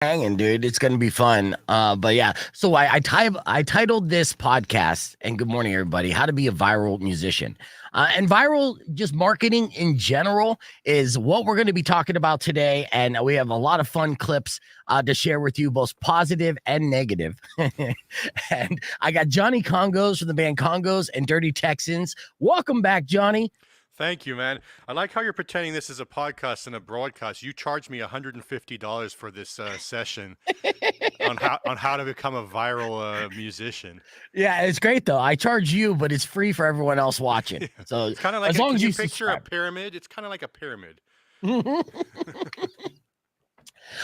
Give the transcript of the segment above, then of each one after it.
Hanging, dude. It's gonna be fun. But yeah. So I titled this podcast, and good morning, everybody. How to be a viral musician. And viral, just marketing in general, is what we're going to be talking about today. And we have a lot of fun clips to share with you, both positive and negative. And I got Johnny Congos from the band Congos and Dirty Texans. Welcome back, Johnny. Thank you, man. I like how you're pretending this is a podcast and a broadcast. You charged me $150 for this session on how to become a viral musician. Yeah, it's great though. I charge you, but it's free for everyone else watching. Yeah. So It's kind of like as a, long can as you you picture a subscribe. pyramid? It's kind of like a pyramid. All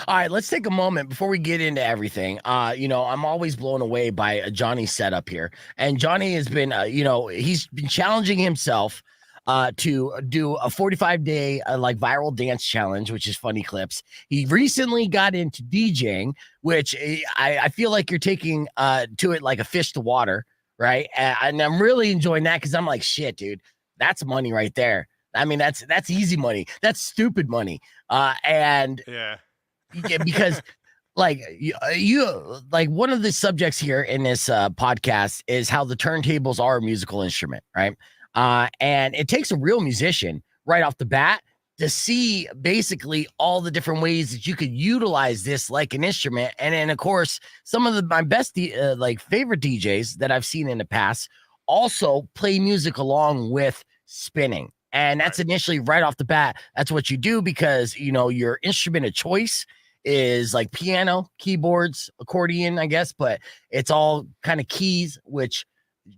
right, let's take a moment before we get into everything. I'm always blown away by Johnny's setup here, and Johnny has been, he's been challenging himself to do a 45-day like viral dance challenge, which is funny clips. He recently got into DJing, which I feel like you're taking to it like a fish to water, right? And I'm really enjoying that because I'm like, shit, dude, that's money right there. I mean, that's easy money. That's stupid money. And Yeah. yeah, because like you like one of the subjects here in this podcast is how the turntables are a musical instrument, right? And it takes a real musician right off the bat to see basically all the different ways that you could utilize this like an instrument. And then, of course, some of my best like favorite DJs that I've seen in the past also play music along with spinning. And that's Right. initially right off the bat. That's what you do because your instrument of choice is like piano, keyboards, accordion, I guess, but it's all kind of keys, which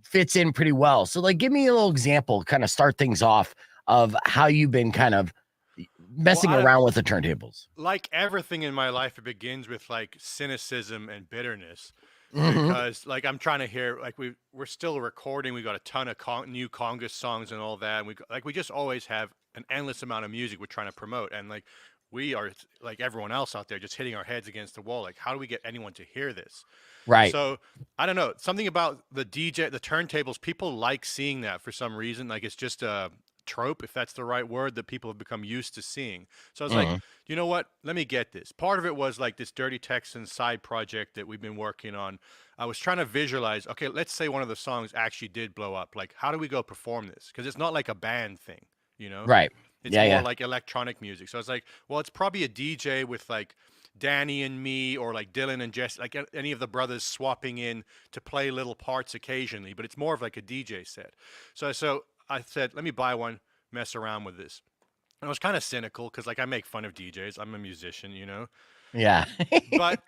fits in pretty well. So, like, give me a little example, kind of start things off of how you've been kind of Well, messing around with the turntables. like everything in my life, it begins with like cynicism and bitterness. Hmm. Because like I'm trying to hear like we're still recording. We got a ton of new conga songs and all that. And we just always have an endless amount of music we're trying to promote. And like we are like everyone else out there just hitting our heads against the wall. Like how do we get anyone to hear this? Right. So I don't know, something about the DJ, the turntables. People like seeing that for some reason. Like it's just a trope, if that's the right word, that people have become used to seeing. So I was like, Hmm. you know what? Let me get this. Part of it was like this Dirty Texans side project that we've been working on. I was trying to visualize, okay, let's say one of the songs actually did blow up. Like, how do we go perform this? Because it's not like a band thing, you know? Right. It's Yeah. more Yeah. like electronic music. So I was like, well, it's probably a DJ with like Danny and me, or like Dylan and Jess, like any of the brothers swapping in to play little parts occasionally, but it's more of like a DJ set. So I said, let me buy one, mess around with this. And I was kind of cynical because like I make fun of DJs. I'm a musician, you know. Yeah. But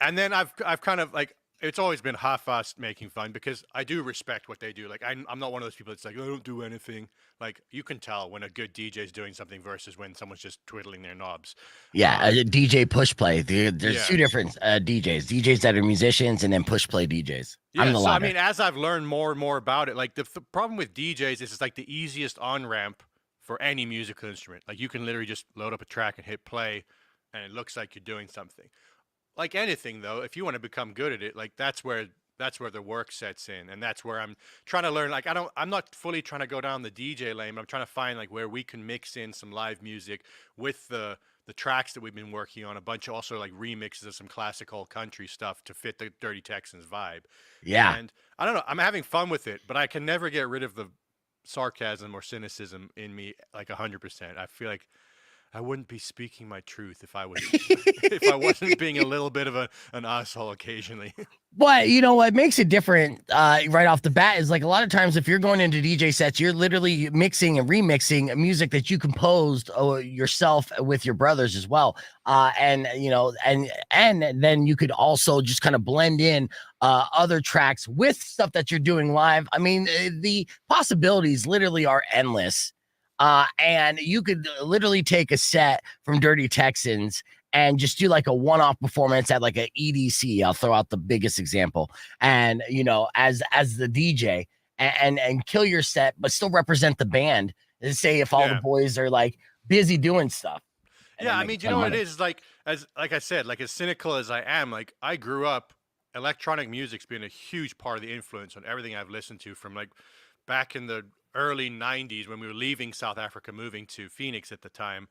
and then I've kind of like it's always been half-assed making fun because I do respect what they do. Like I'm not one of those people that's like I don't do anything. Like you can tell when a good DJ is doing something versus when someone's just twiddling their knobs. Yeah. Um, DJ push play. There's two yeah, different DJs that are musicians and then push play DJs. I'm yeah. the So I latter. mean, as I've learned more and more about it, like the problem with DJs is it's like the easiest on ramp for any musical instrument. Like you can literally just load up a track and hit play, and it looks like you're doing something. Like anything though, if you want to become good at it, like that's where the work sets in, and that's where I'm trying to learn. Like I'm not fully trying to go down the DJ lane, but I'm trying to find like where we can mix in some live music with the tracks that we've been working on, a bunch of also like remixes of some classical country stuff to fit the Dirty Texans vibe. Yeah. And I don't know, I'm having fun with it, but I can never get rid of the sarcasm or cynicism in me like 100%. I feel like I wouldn't be speaking my truth if I was if I wasn't being a little bit of an asshole occasionally. But you know what makes it different right off the bat is like a lot of times if you're going into DJ sets, you're literally mixing and remixing music that you composed yourself with your brothers as well. And then you could also just kind of blend in other tracks with stuff that you're doing live. I mean, the possibilities literally are endless. And you could literally take a set from Dirty Texans and just do like a one-off performance at like a EDC. I'll throw out the biggest example, and as the DJ, and kill your set, but still represent the band. And say if all the Yeah. boys are like busy doing stuff, and Yeah, then I make mean, a you ton know of what it money. is like as like I said, like as cynical as I am, like I grew up electronic music's been a huge part of the influence on everything I've listened to from like back in the early 90s when we were leaving South Africa moving to Phoenix at the time.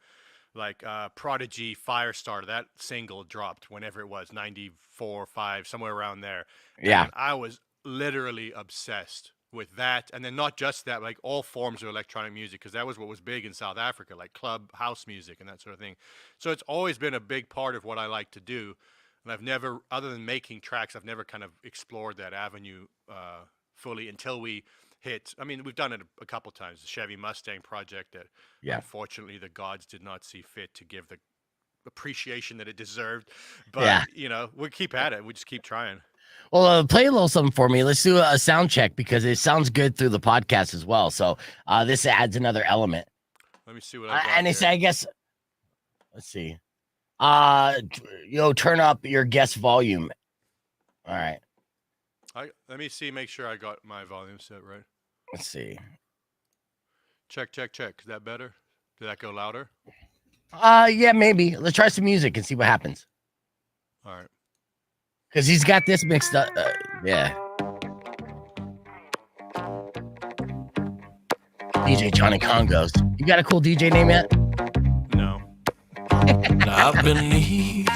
like Prodigy Firestarter. That single dropped whenever it was, 94, 5, somewhere around there. Yeah. And I was literally obsessed with that. And then not just that, like all forms of electronic music, because that was what was big in South Africa, like club house music and that sort of thing. So it's always been a big part of what I like to do. And I've never, other than making tracks, I've never kind of explored that avenue fully until we hit. I mean, we've done it a couple times. The Chevy Mustang project that Yeah. unfortunately the gods did not see fit to give the appreciation that it deserved. But, Yeah. you know, we keep at it. We just keep trying. Well, play a little something for me. Let's do a sound check because it sounds good through the podcast as well. So this adds another element. Let me see what I got And here. it's, I guess, let's see. Turn up your guest volume. All right. Let me see, make sure I got my volume set right. Let's see. Check, check, check. Is that better? Did that go louder? Yeah, maybe. Let's try some music and see what happens. All right. Because he's got this mixed up. Yeah. DJ Johnny Congos. You got a cool DJ name yet? No. Now I've been east,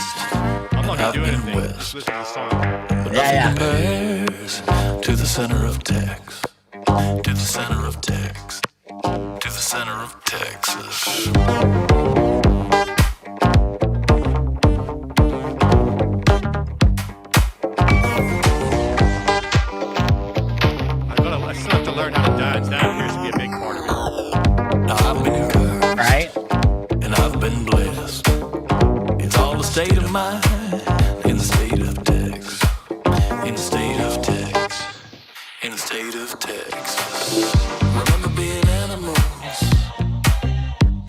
I'm not going I've to do been anything. west. Just listen to the song. but Yeah, nothing compares to the center of Texas. To the center of Texas. To the center of Texas. I still have to learn how to dance. That appears to be a big part of it. Now I've been encouraged, right? and I've been blessed. It's all a state of mind in the state of Texas. In the state of Texas. In the state of Texas. Remember being animals.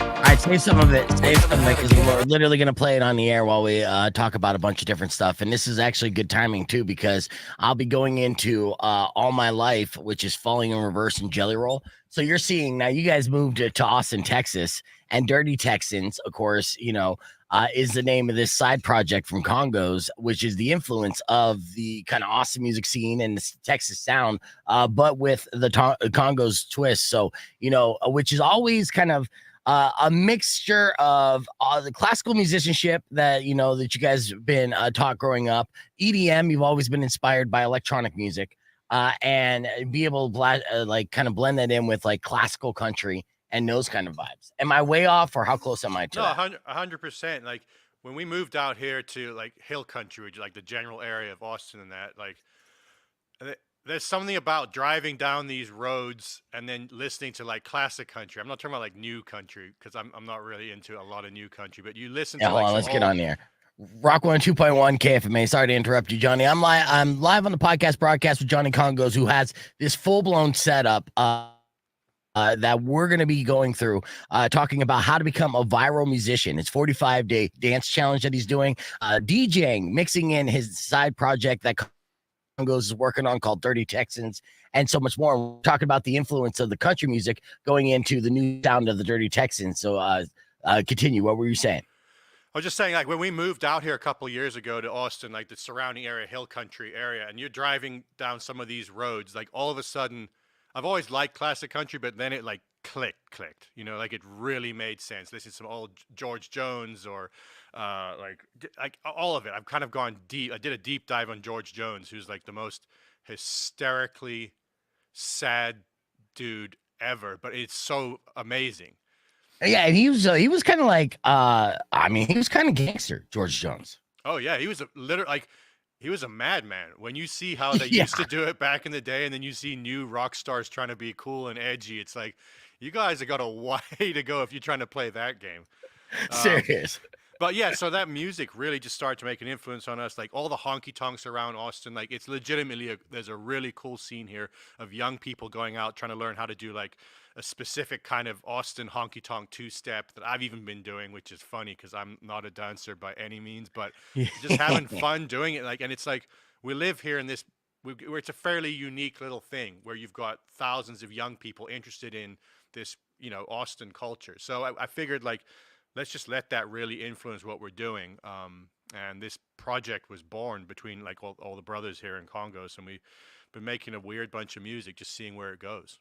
All right, save some of it. Save some of it because we're literally going to play it on the air while we talk about a bunch of different stuff. And this is actually good timing, too, because I'll be going into All My Life, which is Falling in Reverse and Jelly Roll. So you're seeing now you guys moved to Austin, Texas, and Dirty Texans, of course, is the name of this side project from Congos, which is the influence of the kind of Austin music scene and the Texas sound, but with the Congos twist. So, which is always kind of a mixture of the classical musicianship that that you guys have been taught growing up. EDM, you've always been inspired by electronic music, and be able to kind of blend that in with like classical country and those kind of vibes. Am I way off, or how close am I to No, that? 100%. Like when we moved out here to like hill country, which is like the general area of Austin and that, like there's something about driving down these roads and then listening to like classic country. I'm not talking about like new country because I'm not really into a lot of new country, but you listen Yeah, to hold like on, some let's get on old. there. Rock 102.1 KFMA. Sorry to interrupt you, Johnny. I'm live on the podcast broadcast with Johnny Congos, who has this full blown setup. That we're going to be going through, talking about how to become a viral musician. It's 45-day dance challenge that he's doing, DJing, mixing in his side project that Congos is working on called Dirty Texans, and so much more. We're talking about the influence of the country music going into the new sound of the Dirty Texans. So continue. What were you saying? I was just saying, like when we moved out here a couple of years ago to Austin, like the surrounding area, hill country area, and you're driving down some of these roads, like all of a sudden, I've always liked classic country, but then it like clicked, like it really made sense. Listening to some old George Jones or like all of it. I've kind of gone deep. I did a deep dive on George Jones, who's like the most hysterically sad dude ever, but it's so amazing. Yeah, and he was kind of like he was kind of gangster, George Jones. Oh yeah, he was he was a madman. When you see how they Yeah, used to do it back in the day, and then you see new rock stars trying to be cool and edgy, it's like you guys have got a way to go if you're trying to play that game. Um, serious. but yeah, so that music really just started to make an influence on us. Like all the honky tonks around Austin, like it's legitimately there's a really cool scene here of young people going out trying to learn how to do like a specific kind of Austin honky tonk two step that I've even been doing, which is funny because I'm not a dancer by any means, but just having fun doing it. Like, and it's like we live here in this. Where it's a fairly unique little thing where you've got thousands of young people interested in this, Austin culture. So I figured like let's just let that really influence what we're doing. And this project was born between like all the brothers here in Congos, and we've been making a weird bunch of music, just seeing where it goes.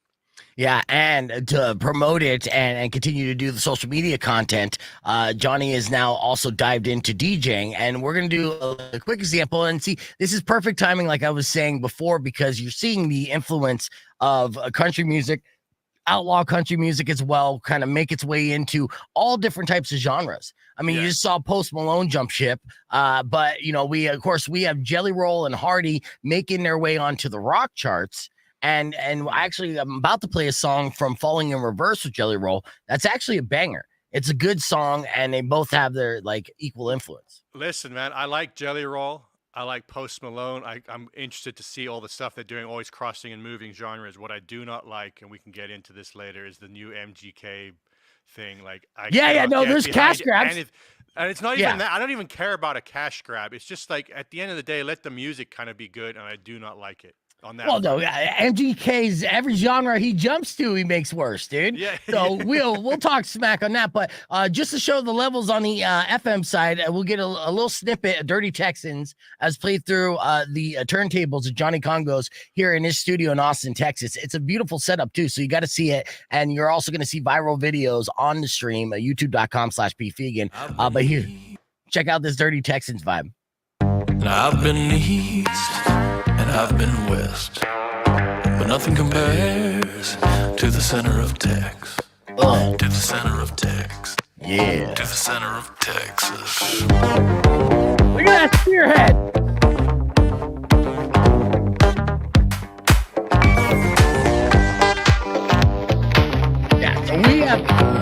Yeah, and to promote it and continue to do the social media content, Johnny is now also dived into DJing, and we're gonna do a quick example. And see, this is perfect timing, like I was saying before, because you're seeing the influence of country music, outlaw country music as well, kind of make its way into all different types of genres. I mean, you Yeah. just saw Post Malone jump ship, but you know, we of course we have Jelly Roll and Hardy making their way onto the rock charts. And actually, I'm about to play a song from Falling in Reverse with Jelly Roll. That's actually a banger. It's a good song, and they both have their like equal influence. Listen, man, I like Jelly Roll. I like Post Malone. I'm interested to see all the stuff they're doing, always crossing and moving genres. What I do not like, and we can get into this later, is the new MGK thing. Like, I Yeah, cannot no, get there's cash behind grabs. and it's not even Yeah. that. I don't even care about a cash grab. It's just like at the end of the day, let the music kind of be good, and I do not like it on that Well, no, front. MGK's every genre he jumps to, he makes worse, dude. Yeah, So yeah. we'll talk smack on that. But just to show the levels on the FM side, we'll get a little snippet of Dirty Texans as played through the turntables of Johnny Congos here in his studio in Austin, Texas. It's a beautiful setup too, so you got to see it, and you're also going to see viral videos on the stream, youtube.com/bfegan. But here, check out this Dirty Texans vibe. Now I've been east and I've been west, but nothing compares to the center of Texas. To the center of Texas. Yeah. To the center of Texas. Look at that spearhead. Yeah, so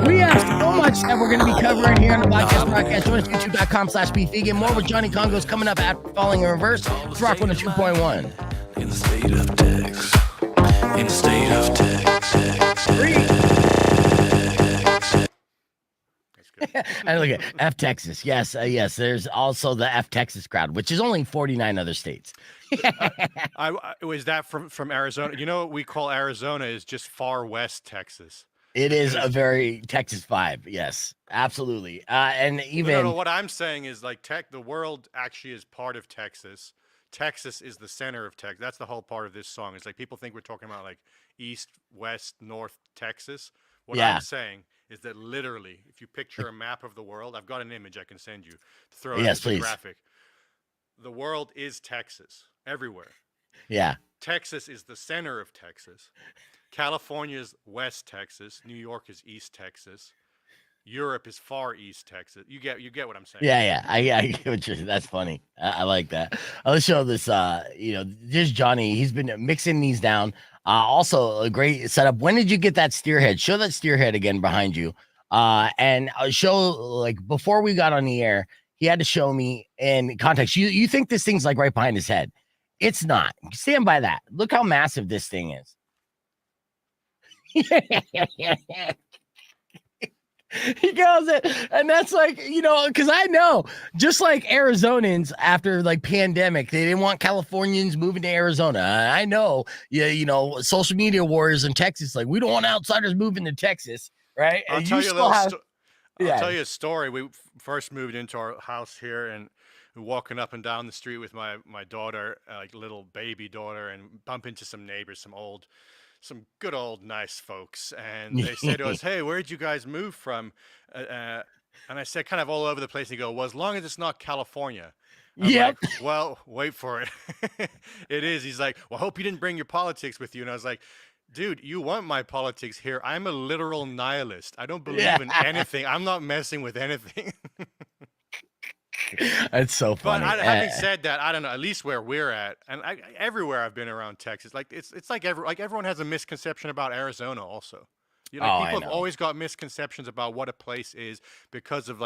we have so much that we're going to be covering here on the podcast broadcast. Join us youtube.com/beefvegan. More with Johnny Congos coming up after Falling in Reverse. It's Rock 102.1. In the state of Texas. In the state of Texas. And look at F Texas. Yes, yes. There's also the F Texas crowd, which is only 49 other states. Was that from Arizona? You know what we call Arizona is just far west Texas. It is a very Texas vibe. Yes, absolutely. And even No, what I'm saying is like the world actually is part of Texas. Texas is the center of Texas. That's the whole part of this song. It's like people think we're talking about like east, west, north Texas. What I'm saying is that literally, if you picture a map of the world, I've got an image I can send you to throw out as a graphic. The world is Texas everywhere. Yeah. Texas is the center of Texas. California is West Texas. New York is East Texas. Europe is far East Texas. You get what I'm saying. Yeah. I get what you're. That's funny. I like that. Let's show this. Just Johnny. He's been mixing these down. Also a great setup. When did you get that steer head? Show that steer head again behind you. And show like before we got on the air, he had to show me in context. You think this thing's like right behind his head? It's not. Stand by that. Look how massive this thing is. He goes it, and that's like, because I know, just like Arizonans after like pandemic, they didn't want Californians moving to Arizona. I know, social media warriors in Texas, like we don't want outsiders moving to Texas, right? I'll tell you a story. We first moved into our house here, and walking up and down the street with my daughter, like little baby daughter, and bump into some neighbors, some good old nice folks, and they said to us, "Hey, where'd you guys move from?" And I said, kind of all over the place. And he go, "Well, as long as it's not California." Like, well, wait for it. It is. He's like, "Well, I hope you didn't bring your politics with you." And I was like, "Dude, you want my politics here? I'm a literal nihilist. I don't believe in anything. I'm not messing with anything." That's so funny. But having said that, I don't know. At least where we're at, and everywhere I've been around Texas, like it's like everyone has a misconception about Arizona. Also, people have always got misconceptions about what a place is because of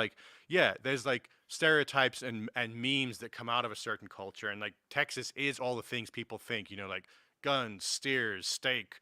there's like stereotypes and memes that come out of a certain culture, and like Texas is all the things people think. Like guns, steers, steak,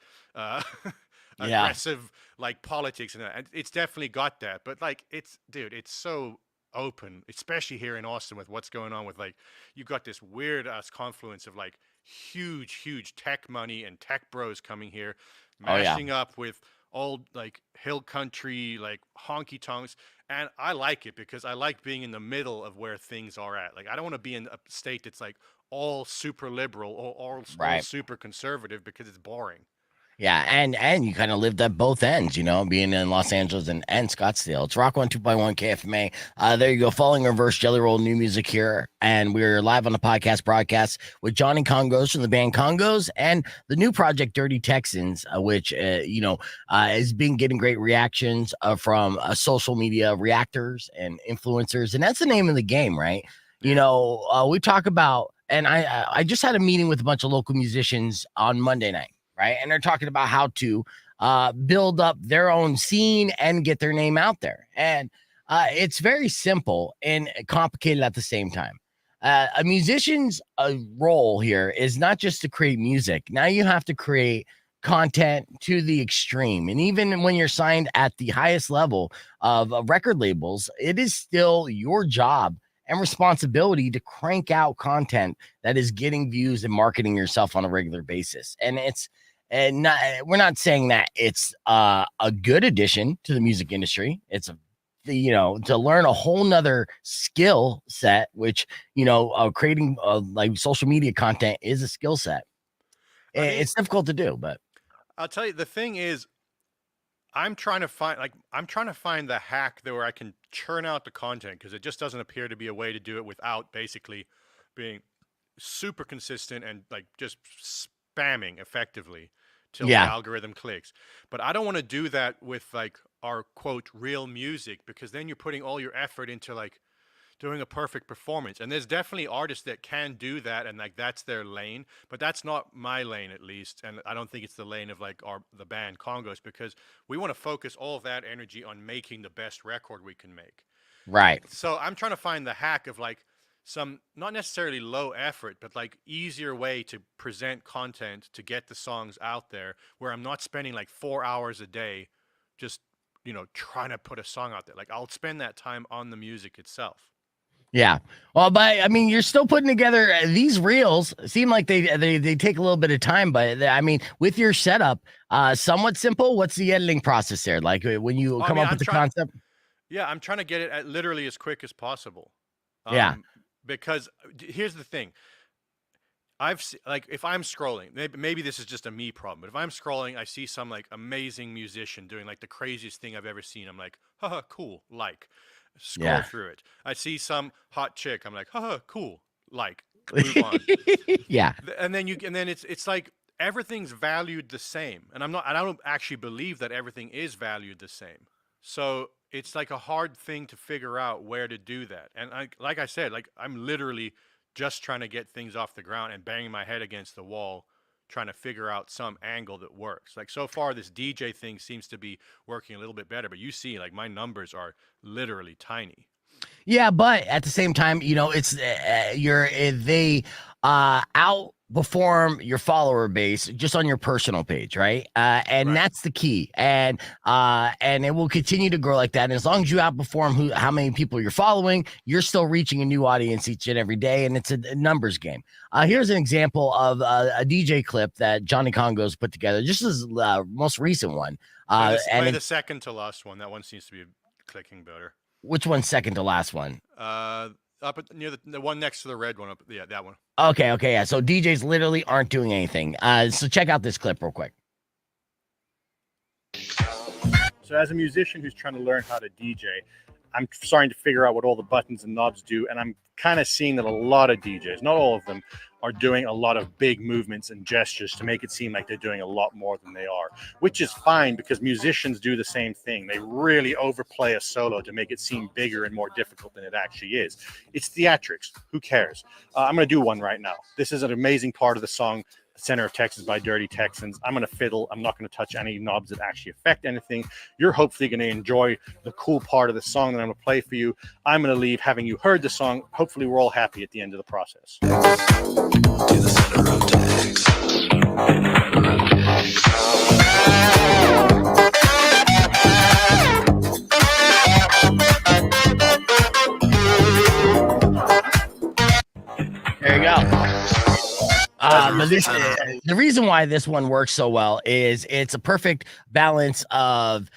aggressive like politics, and it's definitely got that. But like it's so open, especially here in Austin with what's going on with like you got this weird ass confluence of like huge tech money and tech bros coming here mashing up with old like hill country like honky tonks, and I like it because I like being in the middle of where things are at. Like I don't want to be in a state that's like all super liberal or all super conservative because it's boring. Yeah, and you kind of lived at both ends, being in Los Angeles and Scottsdale. It's Rock 102.1 KFMA. There you go, following reverse Jelly Roll new music here, and we're live on the podcast broadcast with Johnny Congos from the band Congos and the new project Dirty Texans, which has been getting great reactions from social media reactors and influencers, and that's the name of the game, right? We talk about, and I just had a meeting with a bunch of local musicians on Monday night. Right. And they're talking about how to build up their own scene and get their name out there. And it's very simple and complicated at the same time. A musician's role here is not just to create music. Now you have to create content to the extreme. And even when you're signed at the highest level of record labels, it is still your job and responsibility to crank out content that is getting views and marketing yourself on a regular basis. And we're not saying that it's a good addition to the music industry. It's to learn a whole nother skill set, which creating like social media content is a skill set. It's difficult to do, but I'll tell you, the thing is, I'm trying to find the hack there where I can churn out the content, because it just doesn't appear to be a way to do it without basically being super consistent and like just spamming effectively till the algorithm clicks. But I don't want to do that with like our quote real music, because then you're putting all your effort into like doing a perfect performance. And there's definitely artists that can do that, and like that's their lane, but that's not my lane, at least. And I don't think it's the lane of like the band Congos, because we want to focus all of that energy on making the best record we can make. Right. So I'm trying to find the hack of like some not necessarily low effort, but like easier way to present content to get the songs out there, where I'm not spending like 4 hours a day just trying to put a song out there. Like I'll spend that time on the music itself. Yeah. Well, but I mean, you're still putting together these reels. Seem like they take a little bit of time, but I mean, with your setup, somewhat simple. What's the editing process there? Like when you come up with the concept? Yeah, I'm trying to get it literally as quick as possible. Yeah. Because here's the thing. If I'm scrolling, maybe this is just a me problem, but if I'm scrolling, I see some like amazing musician doing like the craziest thing I've ever seen. I'm like, haha, cool, like. Scroll through it. I see some hot chick. I'm like, haha, cool, like, move on. Yeah. And then it's like everything's valued the same, and I don't actually believe that everything is valued the same. So it's like a hard thing to figure out where to do that. And like I said, like I'm literally just trying to get things off the ground and banging my head against the wall, trying to figure out some angle that works. Like so far, this DJ thing seems to be working a little bit better, but you see, like my numbers are literally tiny. Yeah, but at the same time, it's they outperform your follower base just on your personal page, right? And that's the key, and it will continue to grow like that. And as long as you outperform how many people you're following, you're still reaching a new audience each and every day, and it's a numbers game. Here's an example of a DJ clip that Johnny Congos put together. Just as most recent one. Play the second to last one. That one seems to be clicking better. Which one's second to last one? Up near the one next to the red one. Yeah, that one. Okay, yeah. So DJs literally aren't doing anything. So check out this clip real quick. So as a musician who's trying to learn how to DJ, I'm starting to figure out what all the buttons and knobs do, and I'm kind of seeing that a lot of DJs, not all of them, are doing a lot of big movements and gestures to make it seem like they're doing a lot more than they are, which is fine because musicians do the same thing. They really overplay a solo to make it seem bigger and more difficult than it actually is. It's theatrics. Who cares? I'm going to do one right now. This is an amazing part of the song, Center of Texas by Dirty Texans. I'm going to fiddle. I'm not going to touch any knobs that actually affect anything. You're hopefully going to enjoy the cool part of the song that I'm going to play for you. I'm going to leave having you heard the song. Hopefully we're all happy at the end of the process. To the center of Texas. There you go. But the reason why this one works so well is it's a perfect balance of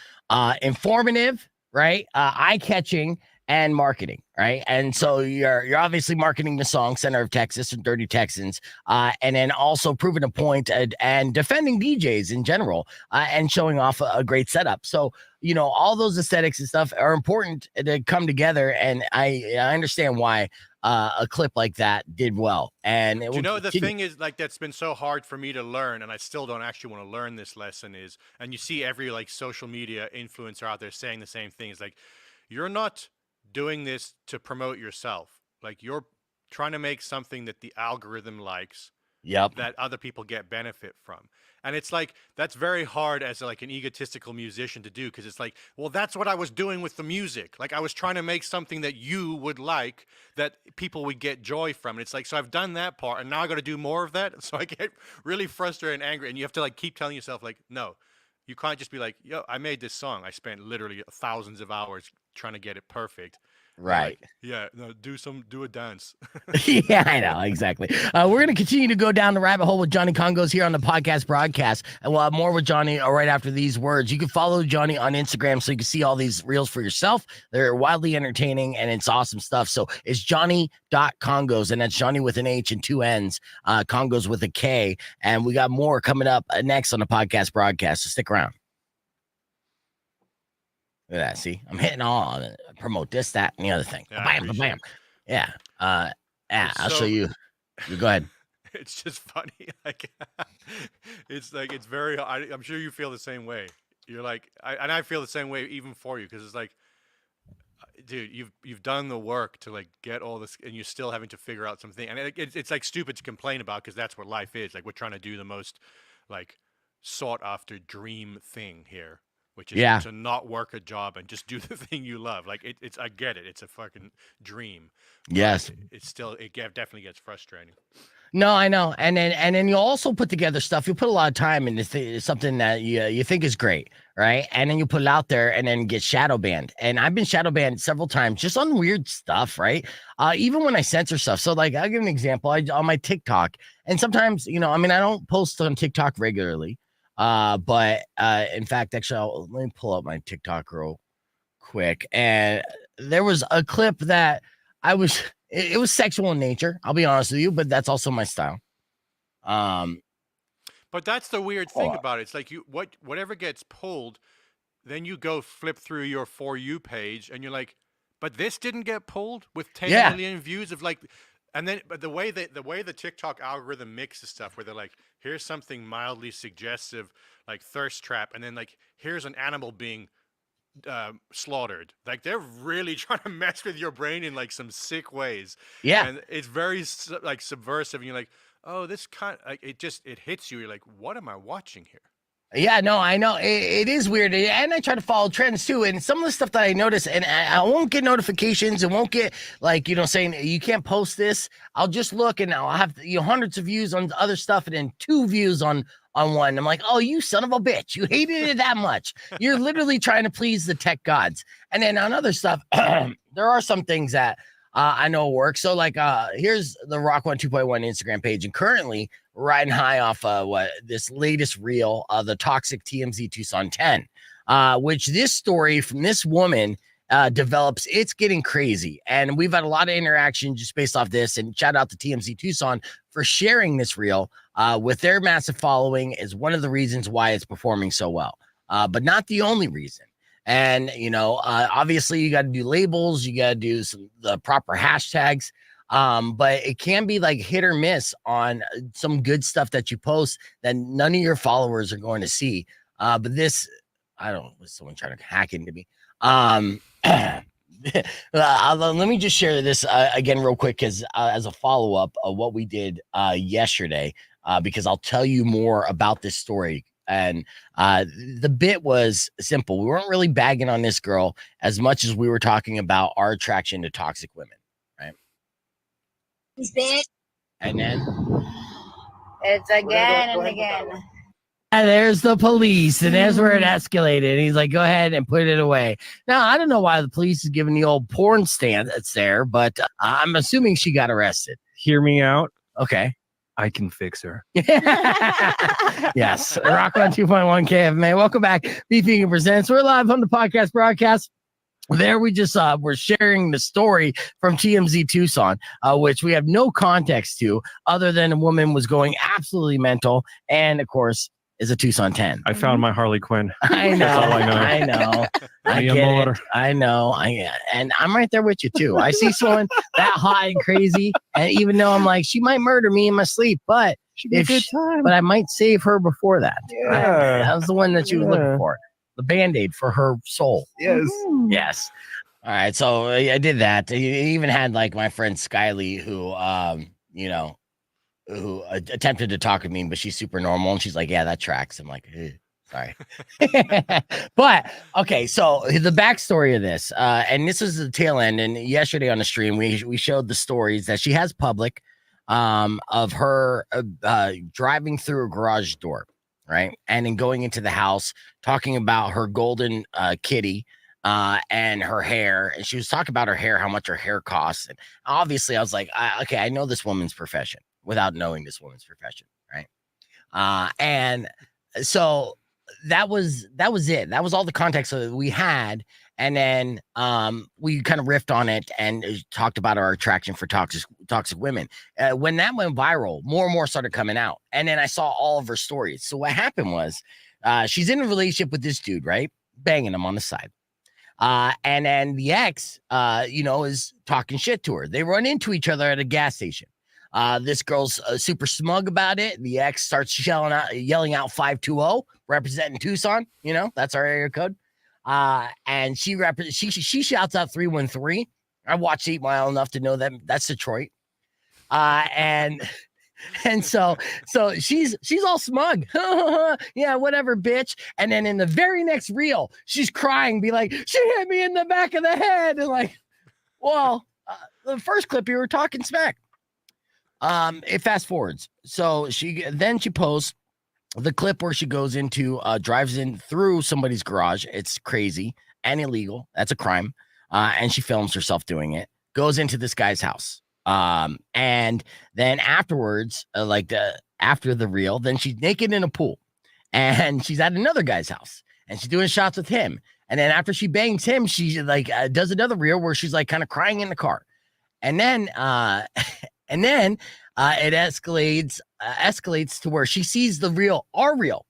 informative, right, eye-catching, and marketing, right? And so you're obviously marketing the song Center of Texas and Dirty Texans, and then also proving a point and defending DJs in general, and showing off a great setup. So all those aesthetics and stuff are important to come together, and I understand why a clip like that did well. And it Do you know the continue. thing is, like, that's been so hard for me to learn, and I still don't actually want to learn this lesson is, and you see every like social media influencer out there saying the same thing. Is like, you're not doing this to promote yourself. Like, you're trying to make something that the algorithm likes, Yep. that other people get benefit from. And it's like, that's very hard as like an egotistical musician to do, because it's like, well, that's what I was doing with the music. Like, I was trying to make something that you would like, that people would get joy from. And it's like, so I've done that part, and now I got to do more of that. So I get really frustrated and angry, and you have to like keep telling yourself like, no, you can't just be like, yo, I made this song. I spent literally thousands of hours trying to get it perfect. Right. Like, yeah, no, do a dance. Yeah, I know. Exactly. We're going to continue to go down the rabbit hole with Johnny Congos here on the podcast broadcast. And we'll have more with Johnny right after these words. You can follow Johnny on Instagram so you can see all these reels for yourself. They're wildly entertaining and it's awesome stuff. So it's Johnny.Congos, and that's Johnny with an H and two N's, Congos with a K. And we got more coming up next on the podcast broadcast. So stick around. Look at that. See, I'm hitting all promote this, that, and the other thing. Yeah, Bam, bam. Yeah. I'll show you. You go ahead. It's just funny. Like, it's very. I'm sure you feel the same way. You're like, I feel the same way even for you, because it's like, dude, you've done the work to like get all this, and you're still having to figure out something. And it's like stupid to complain about, because that's what life is. Like, we're trying to do the most like sought after dream thing here, which is to not work a job and just do the thing you love. Like, it's I get it. It's a fucking dream. Yes. It's still, definitely gets frustrating. No, I know. And then you'll also put together stuff. You put a lot of time into something that you think is great, right? And then you put it out there and then get shadow banned. And I've been shadow banned several times just on weird stuff, right? Even when I censor stuff. So like, I'll give an example. On my TikTok, and sometimes, I don't post on TikTok regularly. But in fact, actually, let me pull up my TikTok real quick. And there was a clip that it was sexual in nature. I'll be honest with you, but that's also my style. But that's the weird thing about it. It's like whatever gets pulled, then you go flip through your For You page, and you're like, but this didn't get pulled with 10 million views of like. And then, but the way the TikTok algorithm mixes stuff, where they're like, here's something mildly suggestive, like thirst trap, and then like, here's an animal being slaughtered. Like, they're really trying to mess with your brain in like some sick ways. Yeah, and it's very like subversive. And you're like, oh, this kind like it hits you. You're like, what am I watching here? Yeah, no, I know it is weird, and I try to follow trends too. And some of the stuff that I notice, and I won't get notifications, and won't get like saying you can't post this. I'll just look, and I'll have hundreds of views on other stuff, and then 2 views on one. I'm like, oh, you son of a bitch, you hated it that much. You're literally trying to please the tech gods. And then on other stuff, there are some things that I know work. So like, here's the Rock 1 2.1 Instagram page, and currently riding high off this latest reel, the Toxic TMZ Tucson 10, which this story from this woman develops. It's getting crazy, and we've had a lot of interaction just based off this. And shout out to TMZ Tucson for sharing this reel with their massive following is one of the reasons why it's performing so well, but not the only reason. And, obviously you got to do labels, you got to do the proper hashtags. But it can be like hit or miss on some good stuff that you post that none of your followers are going to see. But this, I don't know, was someone trying to hack into me? Let me just share this again real quick, because as a follow-up of what we did yesterday, because I'll tell you more about this story. And the bit was simple. We weren't really bagging on this girl as much as we were talking about our attraction to toxic women, right? And then it's again and again. And there's the police, and there's where it escalated. And he's like, go ahead and put it away. Now, I don't know why the police is giving the old porn stand that's there, but I'm assuming she got arrested. Hear me out. Okay. I can fix her. Yes. Rock on 2.1 KFMA. Welcome back. Beefing Presents. We're live on the podcast broadcast. there we just were sharing the story from TMZ Tucson, which we have no context to other than a woman was going absolutely mental, and of course is a Tucson 10. I found my Harley Quinn. I know, That's all I know. I know, I Mi get amor. it. I know, and I'm right there with you too. I see someone that hot and crazy, and even though I'm like, she might murder me in my sleep, but Good time. but I might save her before that. Yeah. That was the one that she was looking Yeah. for. The Band-Aid for her soul. Yes. Yes. All right. So I did that. I even had like my friend Skyly who, who attempted to talk with me, but she's super normal. And she's like, yeah, that tracks. I'm like, sorry. But okay. So the backstory of this, and this is the tail end. And yesterday on the stream, we showed the stories that she has public of her driving through a garage door. Right. And then going into the house, talking about her golden kitty and her hair. And she was talking about her hair, how much her hair costs. And obviously, I was like, okay, I know this woman's profession without knowing this woman's profession. Right. And so that was it. That was all the context that we had. And then we kind of riffed on it and talked about our attraction for toxic women. When that went viral, more and more started coming out. And then I saw all of her stories. So what happened was she's in a relationship with this dude, right? Banging him on the side. And then the ex, is talking shit to her. They run into each other at a gas station. This girl's super smug about it. The ex starts yelling out 520, representing Tucson. That's our area code. And she shouts out 313. I watched 8 Mile enough to know that that's Detroit. And so she's all smug. Yeah, whatever, bitch. And then in the very next reel, she's crying, be like, she hit me in the back of the head. And like, well, the first clip you were talking smack. It fast forwards. So she posts the clip where she goes into drives in through somebody's garage. It's crazy and illegal. That's a crime. And she films herself doing it, goes into this guy's house. And then afterwards, after the reel, then she's naked in a pool and she's at another guy's house and she's doing shots with him. And then after she bangs him, she does another reel where she's like kind of crying in the car. And then it escalates to where she sees our reel,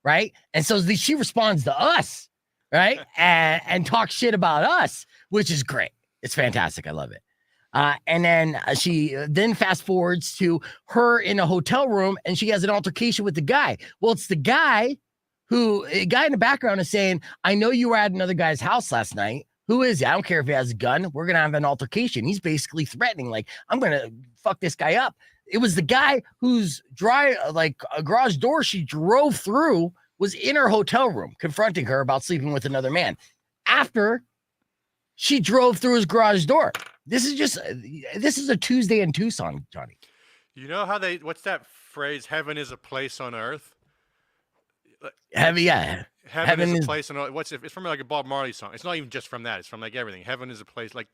right? And so she responds to us, right? and talks shit about us, which is great. It's fantastic. I love it. And then she then fast forwards to her in a hotel room and she has an altercation with the guy. Well, it's the guy in the background is saying, I know you were at another guy's house last night. Who is he? I don't care if he has a gun. We're going to have an altercation. He's basically threatening, like, I'm going to fuck this guy up. It was the guy whose a garage door she drove through was in her hotel room confronting her about sleeping with another man after she drove through his garage door. This is a Tuesday in Tucson, Johnny. You know how what's that phrase? Heaven is a place on earth. Heaven, yeah. Heaven is a place on earth. It's from like a Bob Marley song. It's not even just from that. It's from like everything. Heaven is a place like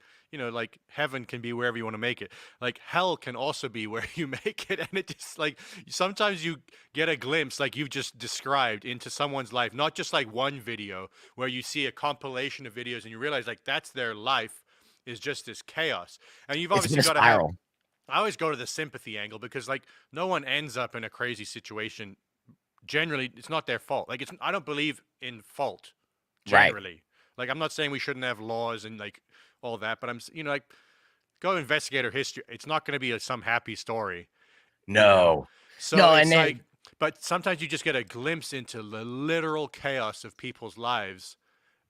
heaven can be wherever you want to make it. Like hell can also be where you make it. And it just like sometimes you get a glimpse like you've just described into someone's life, not just like one video where you see a compilation of videos and you realize like that's their life is just this chaos. And you've obviously got to have, I always go to the sympathy angle because like no one ends up in a crazy situation. Generally, it's not their fault. Like I don't believe in fault generally. Right. Like I'm not saying we shouldn't have laws and like all that, but I'm like go investigate her history. It's not going to be some happy story. No. So no, it's but sometimes you just get a glimpse into the literal chaos of people's lives,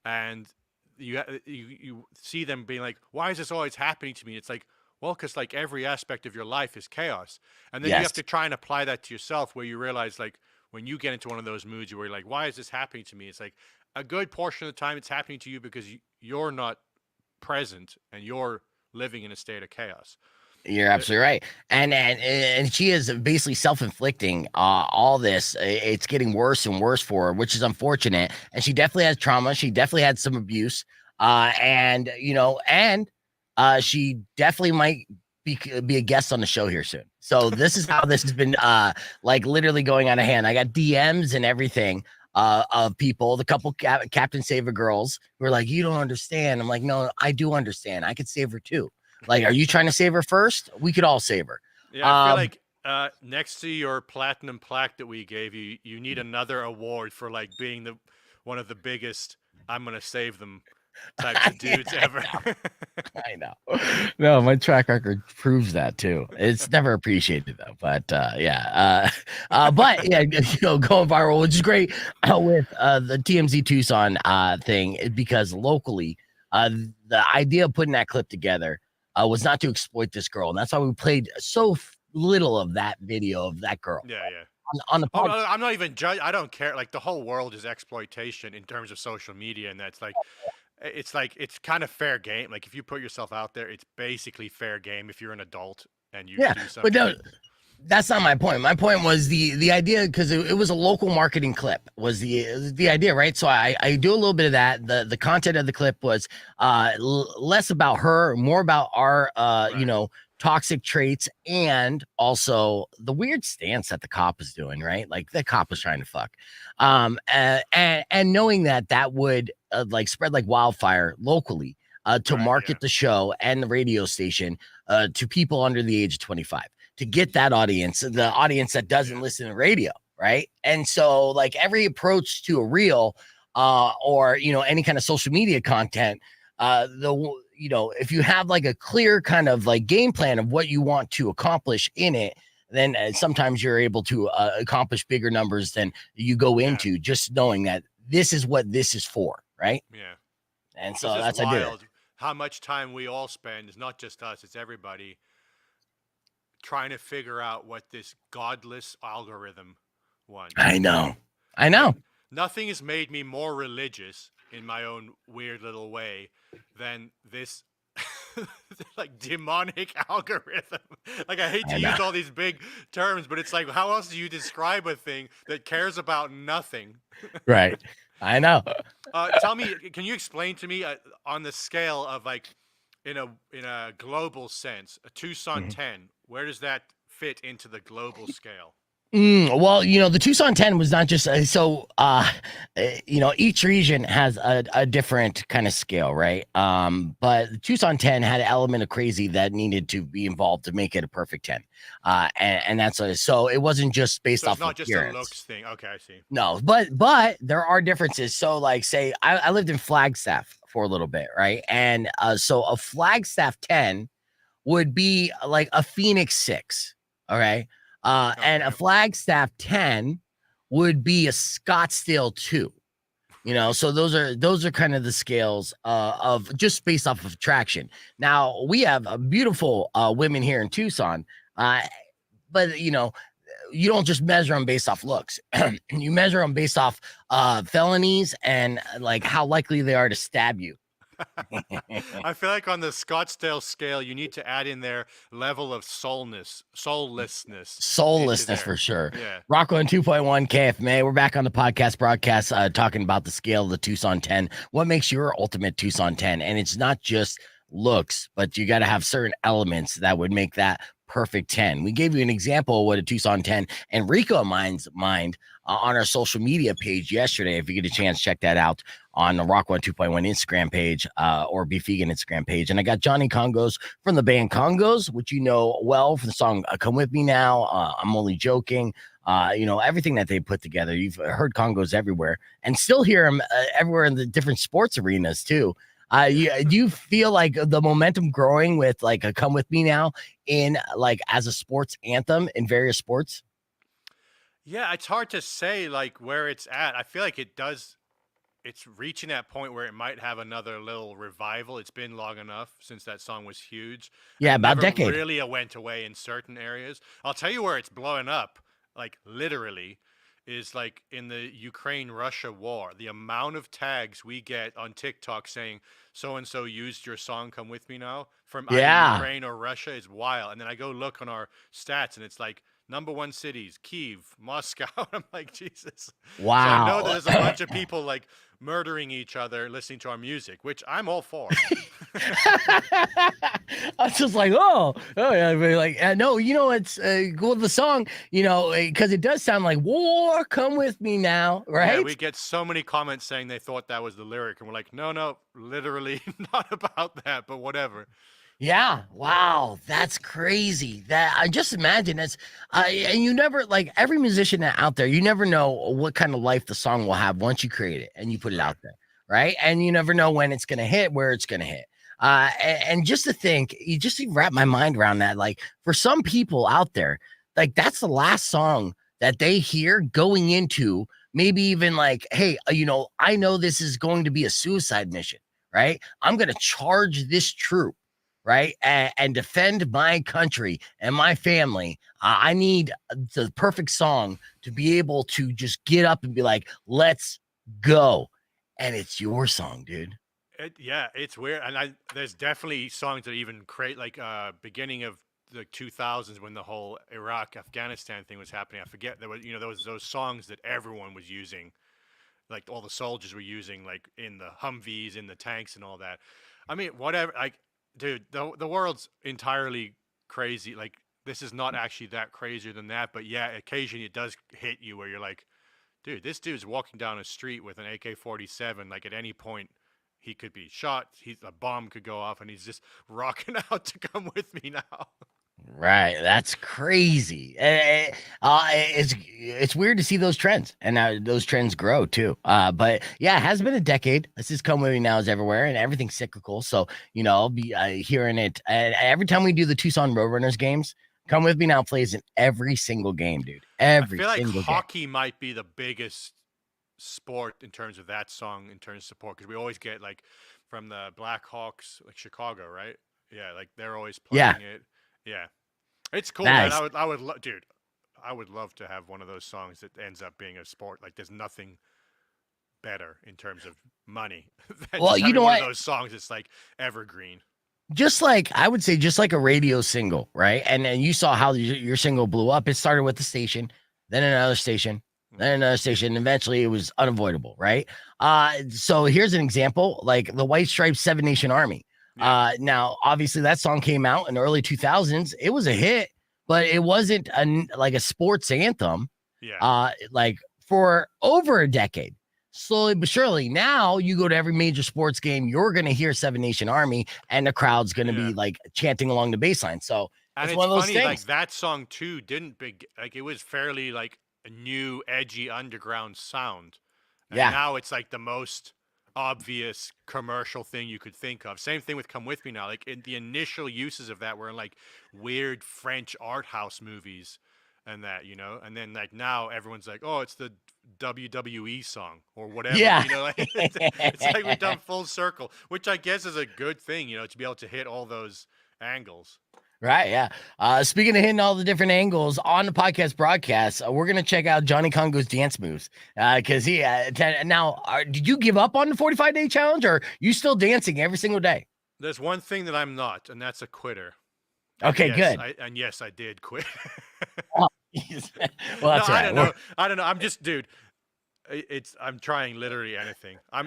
and you see them being like, why is this always happening to me? It's like, well, because like every aspect of your life is chaos, and then you have to try and apply that to yourself, where you realize like when you get into one of those moods where you're like, why is this happening to me? It's like a good portion of the time it's happening to you because you're not present and you're living in a state of chaos. You're absolutely right. And she is basically self-inflicting all this. It's getting worse and worse for her, which is unfortunate. And she definitely has trauma. She definitely had some abuse. And she definitely might be a guest on the show here soon. So this is how this has been like literally going out of hand. I got DMs and everything of people, the couple Captain Save a girls who are like, you don't understand. I'm like, no, I do understand. I could save her too. Like, are you trying to save her first? We could all save her. Yeah, I feel like next to your platinum plaque that we gave you, you need another award for like being the one of the biggest "I'm gonna save them" types of dudes ever. I know. No, my track record proves that too. It's never appreciated though, but but yeah, going viral, which is great with the TMZ Tucson thing, because locally, the idea of putting that clip together was not to exploit this girl, and that's why we played so little of that video of that girl. Yeah, yeah. On the Oh, podcast. I'm not even judge. I don't care. Like the whole world is exploitation in terms of social media, and that's like, it's kind of fair game. Like if you put yourself out there, it's basically fair game if you're an adult and you Yeah, do but something. no, that's not my point. My point was the idea, because it was a local marketing clip was the idea, right? So I do a little bit of that. The content of the clip was less about her, more about our toxic traits, and also the weird stance that the cop is doing, right? Like the cop was trying to fuck, and knowing that would like spread like wildfire locally, to Right, market yeah. the show and the radio station to people under the age of 25, to get that audience, the audience that doesn't listen to radio, right? And so like every approach to a reel or any kind of social media content, if you have like a clear kind of like game plan of what you want to accomplish in it, then sometimes you're able to accomplish bigger numbers than you go into just knowing that this is what this is for, right? Yeah. And It's so just that's I did it. wild how much time we all spend. It's not just us; it's everybody trying to figure out what this godless algorithm wants. I know. Nothing has made me more religious in my own weird little way than this like demonic algorithm. Like I hate to use all these big terms, but it's like, how else do you describe a thing that cares about nothing? Right. I know. Tell me, can you explain to me on the scale of like in a global sense, a Tucson 10, where does that fit into the global scale? Well, the Tucson 10 was not just each region has a different kind of scale, right? But the Tucson 10 had an element of crazy that needed to be involved to make it a perfect 10. And that's so it wasn't just based So off it's not of just appearance. a looks thing. Okay, I see. No, but there are differences. So like say I lived in Flagstaff for a little bit, right? And so a Flagstaff 10 would be like a Phoenix 6, okay? And a Flagstaff 10 would be a Scottsdale 2. So those are kind of the scales of just based off of attraction. Now we have a beautiful women here in Tucson, but you don't just measure them based off looks. You measure them based off felonies and like how likely they are to stab you. I feel like on the Scottsdale scale, you need to add in their level of soullessness. Soullessness for sure. Yeah. Rocco and 2.1 KFMA. We're back on the podcast broadcast talking about the scale of the Tucson 10. What makes your ultimate Tucson 10? And it's not just looks, but you got to have certain elements that would make that perfect 10. We gave you an example of what a Tucson 10 and Rico mind on our social media page yesterday. If you get a chance, check that out on the Rock 1 2.1 Instagram page or Beef Vegan Instagram page. And I got Johnny Congos from the band Congos, which you know well from the song Come With Me Now. I'm Only Joking. Everything that they put together. You've heard Congos everywhere and still hear them everywhere in the different sports arenas too. Do you feel like the momentum growing with like a Come With Me Now in like as a sports anthem in various sports? Yeah, it's hard to say like where it's at. I feel like it's reaching that point where it might have another little revival. It's been long enough since that song was huge. Yeah, and about a never decade. really went away in certain areas. I'll tell you where it's blowing up, like literally, is like in the Ukraine-Russia war. The amount of tags we get on TikTok saying so-and-so used your song Come With Me Now from either Ukraine or Russia is wild. And then I go look on our stats and it's like #1 cities, Kyiv, Moscow. I'm like, Jesus. Wow. So I know that there's a bunch of people like murdering each other listening to our music, which I'm all for. I was just like, oh yeah, like no, it's well the song, because it does sound like war. Come with me now, right? Yeah, we get so many comments saying they thought that was the lyric, and we're like, no, literally not about that, but whatever. Yeah. Wow. That's crazy. That I just imagine that's and you never like every musician out there, you never know what kind of life the song will have once you create it and you put it out there. Right. And you never know when it's gonna hit, where it's gonna hit. And just to think, you just wrap my mind around that. Like for some people out there, like that's the last song that they hear going into maybe even like, hey, I know this is going to be a suicide mission, right? I'm gonna charge this troop, right? And defend my country and my family. I need the perfect song to be able to just get up and be like, let's go. And it's your song, dude. Yeah, it's weird, and there's definitely songs that even create like beginning of the 2000s when the whole Iraq Afghanistan thing was happening. I forget there was those songs that everyone was using, like all the soldiers were using, like in the Humvees, in the tanks, and all that. I mean, whatever. Like, dude, the world's entirely crazy. Like, this is not actually that crazier than that, but yeah, occasionally it does hit you where you're like, dude, this dude's walking down a street with an AK-47. Like at any point he could be shot. A bomb could go off, and he's just rocking out to come with me now. Right, that's crazy. It's weird to see those trends, and those trends grow too. But yeah, it has been a decade. This is Come With Me Now is everywhere, and everything's cyclical. So I'll be hearing it every time we do the Tucson Roadrunners games. Come With Me Now plays in every single game, dude. Every I feel like single hockey might be the biggest sport in terms of that song, in terms of support, because we always get like from the Blackhawks, like Chicago, right? Yeah, like they're always playing it. Yeah, it's cool, man. Nice. Dude, I would love to have one of those songs that ends up being a sport. Like, there's nothing better in terms of money than Well, just you having know one what? of those songs. It's like evergreen. Just like I would say, just like a radio single, right? And you saw how your single blew up. It started with the station, then another station, then another station. Eventually, it was unavoidable, right? So here's an example, like the White Stripes Seven Nation Army. Yeah. Now obviously that song came out in the early 2000s. It was a hit, but it wasn't like a sports anthem. Yeah. Like for over a decade. Slowly but surely, now you go to every major sports game, you're going to hear Seven Nation Army, and the crowd's going to be like chanting along the baseline. So And it's it's one of those funny, things. like that song too didn't big like it was fairly like a new edgy underground sound. And Yeah. now it's like the most obvious commercial thing you could think of. Same thing with Come With Me Now. Like the initial uses of that were in like weird French art house movies and that, and then like now everyone's like, oh, it's the WWE song or whatever. Yeah. Like, it's like we've done full circle, which I guess is a good thing, to be able to hit all those angles. Right. Yeah. Speaking of hitting all the different angles on the podcast broadcast, we're going to check out Johnny Congo's dance moves. Because now, did you give up on the 45-day challenge, or are you still dancing every single day? There's one thing that I'm not, and that's a quitter. Okay, good. Yes, I did quit. Well, that's no, right. I don't know. I'm just, dude. I'm trying literally anything. I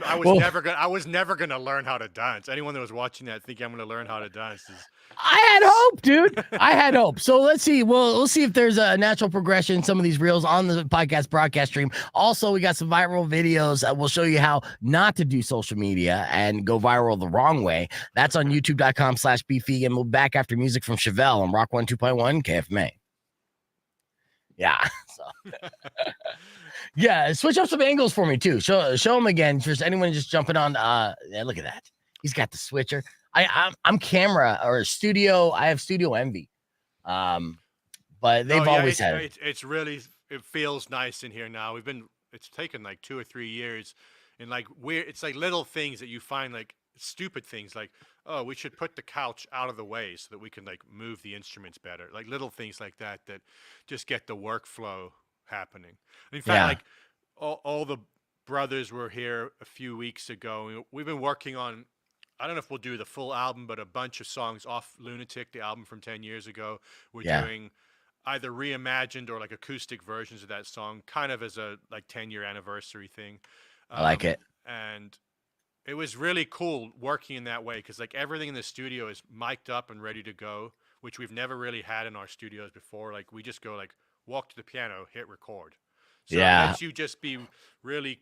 was never gonna learn how to dance. Anyone that was watching that thinking I'm gonna learn how to dance is. I had hope, dude. I had hope. So let's see. We'll see if there's a natural progression in some of these reels on the podcast broadcast stream. Also, we got some viral videos. We'll show you how not to do social media and go viral the wrong way. That's on youtube.com/beefy. And we'll be back after music from Chevelle on Rock 102.1 KFMA. Yeah. So. Yeah, switch up some angles for me too. Show them again. For anyone just jumping on. Yeah, look at that. He's got the switcher. I'm camera or studio. I have studio envy. But they've always had it. It's really, it feels nice in here now. It's taken like 2 or 3 years, and like it's like little things that you find, like stupid things, like, oh, we should put the couch out of the way so that we can like move the instruments better. Like little things like that just get the workflow happening. In fact, like all the brothers were here a few weeks ago. We've been working on, I don't know if we'll do the full album, but a bunch of songs off Lunatic, the album from 10 years ago. We're doing either reimagined or like acoustic versions of that song, kind of as a like 10-year anniversary thing. I like it. And it was really cool working in that way because like everything in the studio is mic'd up and ready to go, which we've never really had in our studios before. Like we just go like walk to the piano, hit record. So it lets you just be really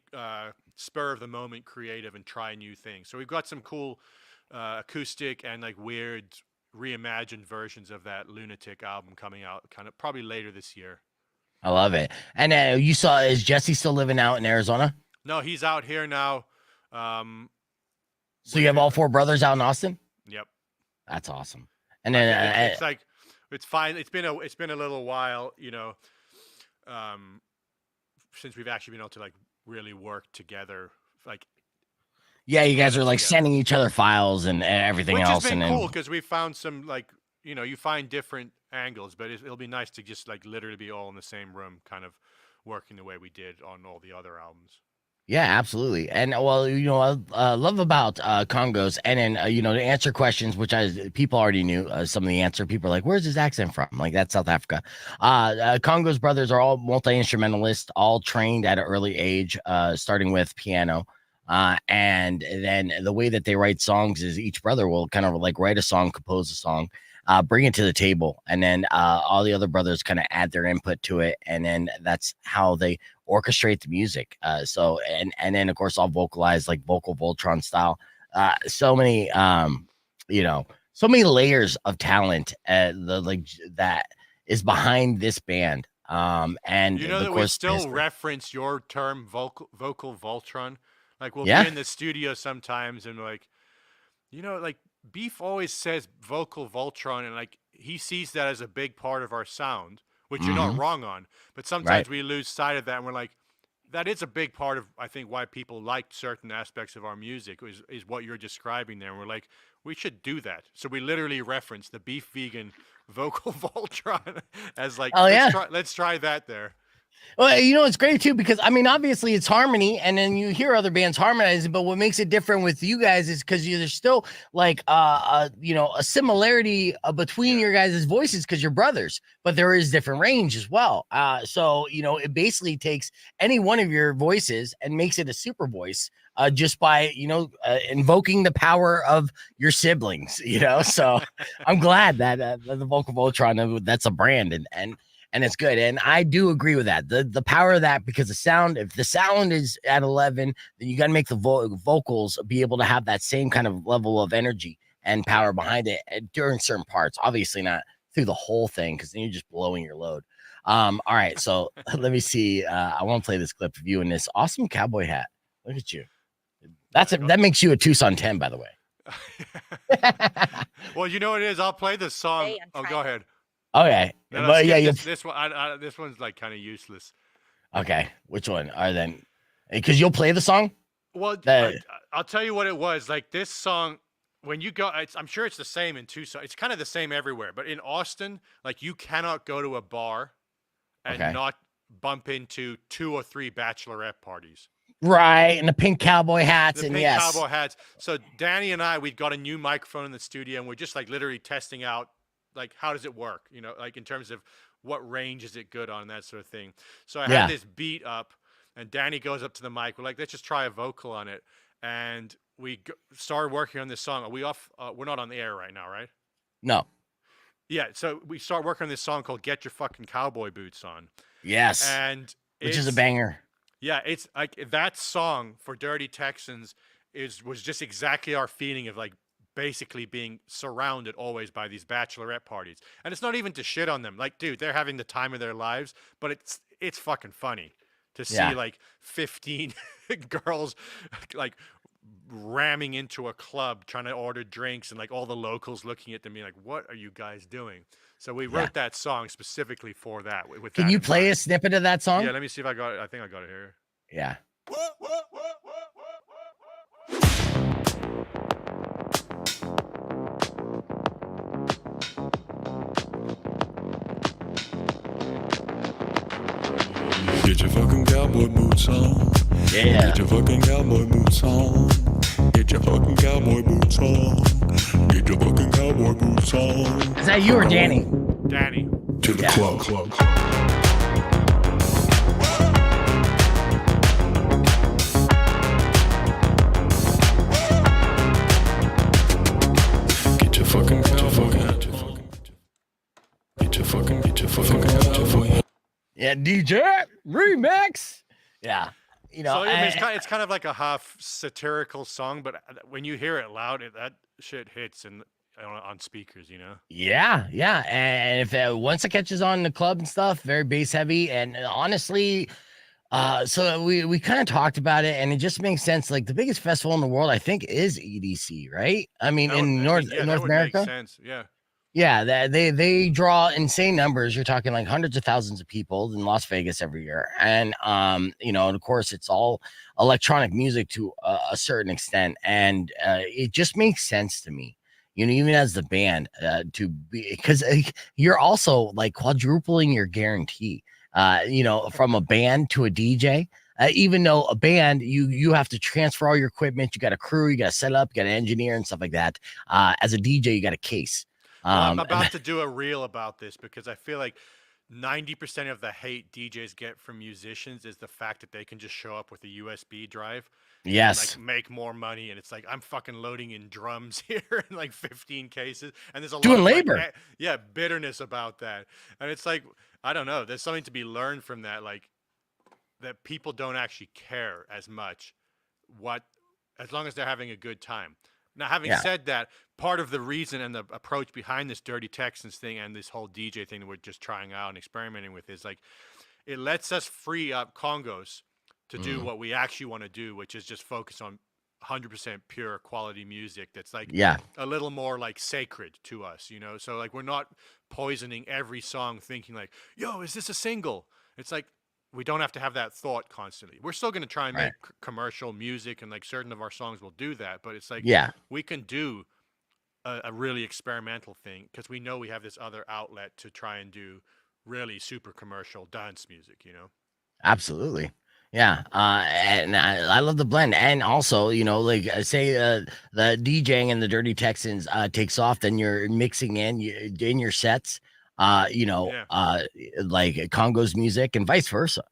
spur of the moment creative and try new things. So we've got some cool acoustic and like weird reimagined versions of that Lunatic album coming out kind of probably later this year. I love it. And you saw, is Jesse still living out in Arizona? No, he's out here now. So you have all 4 brothers out in Austin? Yep. That's awesome. And then it's like it's fine. It's been a little while, you know, since we've actually been able to like really work together. Like, yeah, you guys are like sending each other files and everything which else. Which has been and cool because we found some like, you know, you find different angles, but it'll be nice to just like literally be all in the same room, kind of working the way we did on all the other albums. Yeah, absolutely. And well, you know, I love about Congos, and then you know, to answer questions, which people already knew some of the answer. People are like, "Where's his accent from?" Like, that's South Africa. Congos brothers are all multi-instrumentalists, all trained at an early age, starting with piano. And then the way that they write songs is each brother will kind of like write a song, compose a song, bring it to the table, and then all the other brothers kind of add their input to it, and then that's how they orchestrate the music. So and then of course all vocalized like vocal Voltron style. So many you know, so many layers of talent that is behind this band. And you know that we still reference your term vocal Voltron. Like we'll be in the studio sometimes and like, you know, like Beef always says vocal Voltron, and like he sees that as a big part of our sound, which you're not wrong on. But sometimes we lose sight of that, and we're like, that is a big part of, I think, why people like certain aspects of our music is what you're describing there. And we're like, we should do that. So we literally reference the Beef Vegan vocal Voltron as like, let's try that there. Well, you know, it's great too, because I mean, obviously it's harmony, and then you hear other bands harmonizing, but what makes it different with you guys is because there's still like you know, a similarity between your guys' voices because you're brothers, but there is different range as well. So you know, it basically takes any one of your voices and makes it a super voice just by, you know, invoking the power of your siblings, you know. So I'm glad that the vocal Voltron, that's a brand, and it's good. And I do agree with that. The power of that, because if the sound is at 11, then you got to make the vocals be able to have that same kind of level of energy and power behind it during certain parts. Obviously not through the whole thing, because then you're just blowing your load. All right, so let me see. I want to play this clip of you in this awesome cowboy hat. Look at you. That makes you a Tucson 10, by the way. Well, you know what it is? I'll play this song. Oh, go ahead. Okay, no, but yeah, this one. This one's like kind of useless. Okay, which one? Then, because you'll play the song. Well, I'll tell you what it was. Like this song, when you go, I'm sure it's the same in Tucson. It's kind of the same everywhere, but in Austin, like you cannot go to a bar and not bump into 2 or 3 bachelorette parties. Right, and the pink cowboy hats, cowboy hats. So Danny and I, we'd got a new microphone in the studio, and we're just like literally testing out, like, how does it work? You know, like in terms of what range is it good on, and that sort of thing. So I had this beat up, and Danny goes up to the mic. We're like, let's just try a vocal on it. And we started working on this song. Are we off? We're not on the air right now, right? No. Yeah, so we start working on this song called Get Your Fucking Cowboy Boots On. Yes. And which is a banger. Yeah, it's like that song for Dirty Texans was just exactly our feeling of like basically being surrounded always by these bachelorette parties. And it's not even to shit on them. Like, dude, they're having the time of their lives, but it's fucking funny to see like 15 girls like ramming into a club trying to order drinks, and like all the locals looking at them being like, what are you guys doing? So we wrote that song specifically for that. Can you play a snippet of that song? Yeah, let me see if I got it. I think I got it here. Yeah. Get your fucking cowboy boots on. Yeah. Get your fucking cowboy boots on. Get your fucking cowboy boots on. Get your fucking cowboy boots on. Is that you or Danny? Danny. To the club. for you. Yeah, DJ remix. Yeah, So I mean, it's kind of like a half satirical song, but when you hear it loud, that shit hits on speakers, you know. yeah, yeah. And if once it catches on in the club and stuff, very bass heavy. And honestly, so we kind of talked about it, and it just makes sense. Like the biggest festival in the world, I think, is EDC, right? I mean, in North that would America. make sense. Yeah. Yeah, they draw insane numbers. You're talking like hundreds of thousands of people in Las Vegas every year, and and of course, it's all electronic music to a certain extent, and it just makes sense to me. Even as the band, to be because you're also like quadrupling your guarantee. From a band to a DJ. Even though a band, you have to transfer all your equipment, you got a crew, you got to set up, you got an engineer and stuff like that. As a DJ, you got a case. Well, I'm about to do a reel about this because I feel like 90% of the hate DJs get from musicians is the fact that they can just show up with a USB drive. Yes. And, like, make more money, and it's like I'm fucking loading in drums here in like 15 cases, and there's a doing lot of labor. Bitterness about that, and it's like I don't know. There's something to be learned from that, like that people don't actually care as much as long as they're having a good time. Now, having said that, part of the reason and the approach behind this Dirty Texans thing and this whole DJ thing that we're just trying out and experimenting with is like it lets us free up Congos to do what we actually want to do, which is just focus on 100% pure quality music that's like a little more like sacred to us, So like we're not poisoning every song thinking like, yo, is this a single? It's like we don't have to have that thought constantly. We're still going to try and make commercial music, and like certain of our songs will do that, but it's like we can do a really experimental thing because we know we have this other outlet to try and do really super commercial dance music, Absolutely. Yeah. And I love the blend. And also, like say the DJing and the Dirty Texans takes off, then you're mixing in your sets, like Congo's music and vice versa.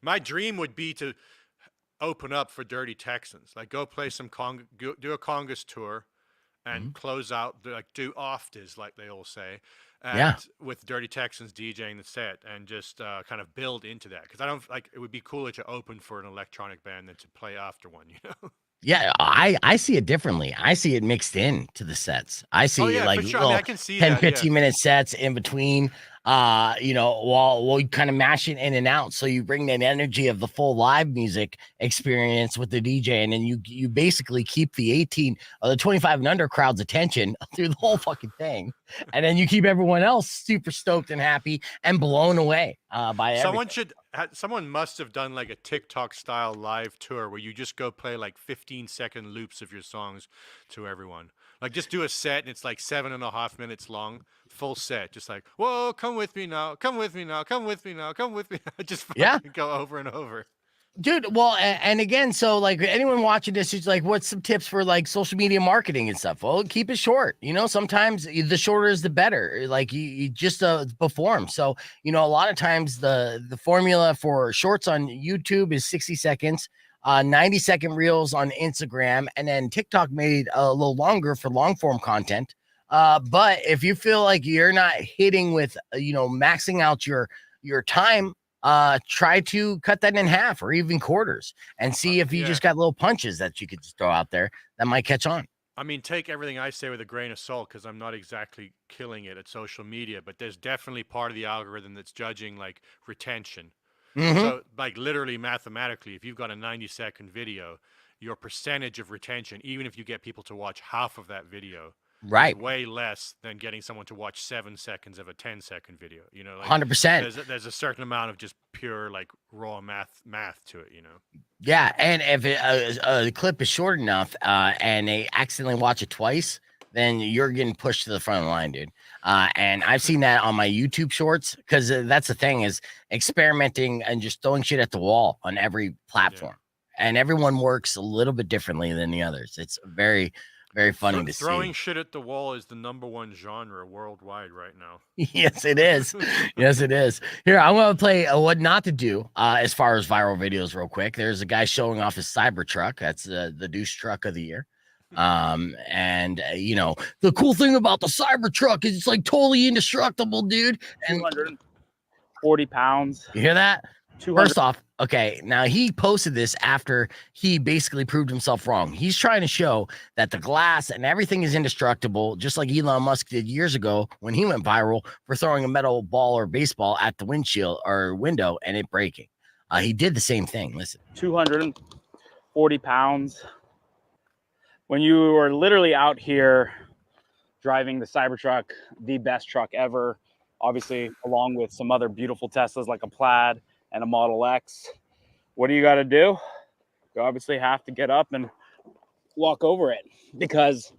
My dream would be to open up for Dirty Texans, like go play some do a Congas tour and close out, like do afters, like they all say. And with Dirty Texans DJing the set and just kind of build into that. Because I don't it would be cooler to open for an electronic band than to play after one, Yeah, I see it differently. I see it mixed in to the sets. I see like sure. I can see 10, that, 15-minute sets in between, while you kind of mash it in and out. So you bring that energy of the full live music experience with the DJ, and then you basically keep the 18 or the 25 and under crowd's attention through the whole fucking thing. And then you keep everyone else super stoked and happy and blown away by everything. Someone must have done like a TikTok style live tour where you just go play like 15-second loops of your songs to everyone. Like just do a set and it's like 7.5 minutes long, full set. Just like, whoa, come with me now, come with me now, come with me now, come with me now. Just go over and over. Dude, well, and again, so like anyone watching this is like, what's some tips for like social media marketing and stuff? Well, keep it short. Sometimes the shorter is the better. Like you just perform. So a lot of times the formula for shorts on YouTube is 60 seconds, 90-second reels on Instagram, and then TikTok made a little longer for long form content. But if you feel like you're not hitting with maxing out your time, try to cut that in half or even quarters and see if you just got little punches that you could just throw out there that might catch on. I mean, take everything I say with a grain of salt because I'm not exactly killing it at social media, but there's definitely part of the algorithm that's judging like retention. So like literally mathematically, if you've got a 90-second video, your percentage of retention, even if you get people to watch half of that video, is way less than getting someone to watch 7 seconds of a 10-second video. 100%. There's a certain amount of just pure like raw math to it. Yeah, and if a clip is short enough, and they accidentally watch it twice, then you're getting pushed to the front of the line, dude. And I've seen that on my YouTube shorts because that's the thing is experimenting and just throwing shit at the wall on every platform. And everyone works a little bit differently than the others. It's very, very funny to see. Throwing shit at the wall is the #1 genre worldwide right now. Yes, it is. Yes, it is. Here, I'm going to play what not to do as far as viral videos real quick. There's a guy showing off his Cybertruck. That's the douche truck of the year. And you know, the cool thing about the Cybertruck is it's like totally indestructible, dude. And 240 pounds. you hear that? 200. First off, okay, now he posted this after he basically proved himself wrong. He's trying to show that the glass and everything is indestructible, just like Elon Musk did years ago when he went viral for throwing a metal ball or baseball at the windshield or window and it breaking. He did the same thing. Listen, 240 pounds. When you are literally out here driving the Cybertruck, the best truck ever, obviously, along with some other beautiful Teslas like a Plaid and a Model X, what do you got to do? You obviously have to get up and walk over it because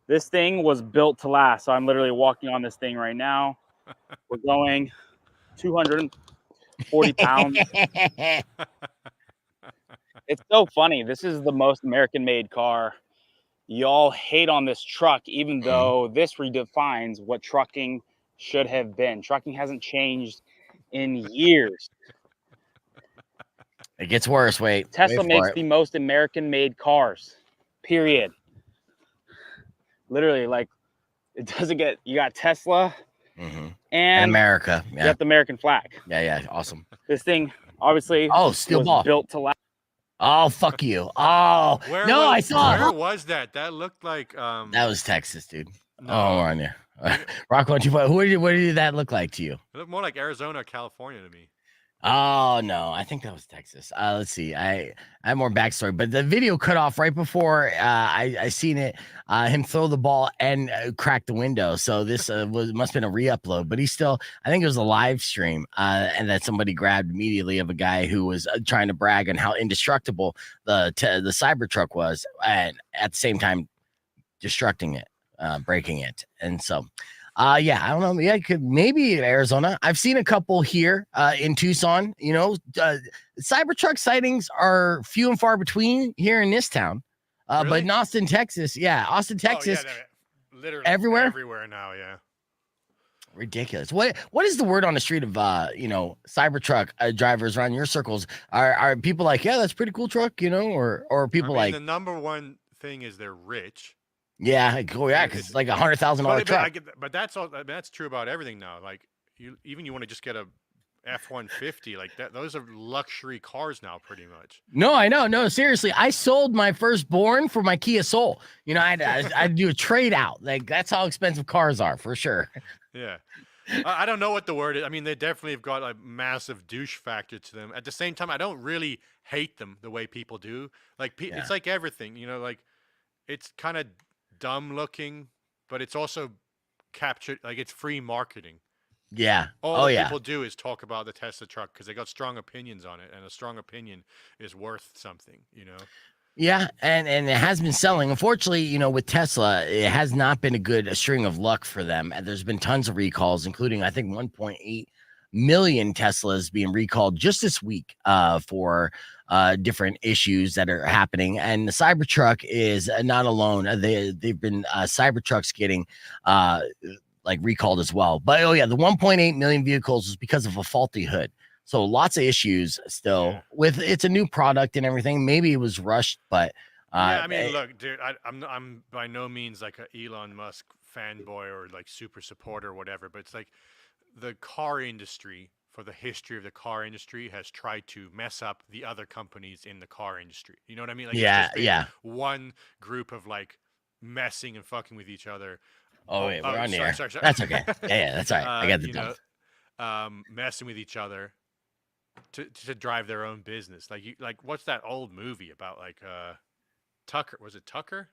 this thing was built to last. So I'm literally walking on this thing right now. We're going 240 pounds. It's so funny. This is the most American-made car. Y'all hate on this truck, even though this redefines what trucking should have been. Trucking hasn't changed in years. it gets worse. Wait, Tesla wait makes for it. the most American-made cars, period. Literally, like, it doesn't get, you got Tesla In and America. you Yeah, got the American flag. yeah, awesome. This thing, obviously, Oh, steel was ball. built to last. Oh, fuck you. Oh, Where no, was, I saw Where was that? That looked like that was Texas, dude. no, Oh, we're on there. Rock 125. What did that look like to you? it looked more like Arizona, California to me. Oh no, I think that was Texas. Let's see. I have more backstory, but the video cut off right before I seen it. Him throw the ball and crack the window. So this must have been a re-upload. But he still, I think it was a live stream, and that somebody grabbed immediately of a guy who was trying to brag on how indestructible the Cybertruck was, and at the same time destructing it, breaking it, and so. Yeah, I don't know. Yeah, maybe Arizona. I've seen a couple here in Tucson. You know, Cybertruck sightings are few and far between here in this town. But Really? in Austin, Texas, yeah, Austin, Texas, Oh, yeah, literally everywhere? everywhere now. Yeah. ridiculous. What is the word on the street of you know, Cybertruck drivers around your circles? Are people like, yeah, that's a pretty cool truck, you know, or people I mean, like, the number one thing is they're rich. yeah, oh yeah, because it's like $100,000 truck. But that's all. I mean, that's true about everything now. Like you want to just get a F-150 like that. Those are luxury cars now, pretty much. No, I know. No, seriously, I sold my firstborn for my Kia Soul. You know, I'd do a trade out. Like that's how expensive cars are for sure. Yeah. I don't know what the word is. I mean, they definitely have got a massive douche factor to them. At the same time, I don't really hate them the way people do. Like Yeah. it's like everything, you know, like it's kind of dumb looking, but it's also captured, like it's free marketing. Yeah. All Oh that yeah. people do is talk about the Tesla truck because they got strong opinions on it, and a strong opinion is worth something, you know. Yeah, and it has been selling. Unfortunately, you know, with Tesla, it has not been a good string of luck for them. And there's been tons of recalls, including I think 1.8 million Teslas being recalled just this week for different issues that are happening. And the Cybertruck is not alone. They've been Cybertrucks getting like recalled as well. But oh yeah, the 1.8 million vehicles was because of a faulty hood. So lots of issues still with it's a new product and everything. Maybe it was rushed, but yeah, I mean, look, dude, I'm by no means like a Elon Musk fanboy or like super supporter or whatever, but it's like the car industry, for the history of the car industry, has tried to mess up the other companies in the car industry. You know what I mean? Like, it's just been one group of like messing and fucking with each other. Oh wait, we're on sorry, there. That's okay. Yeah, that's all right. I got the you know, messing with each other to drive their own business. Like what's that old movie about? Like Tucker, was it Tucker?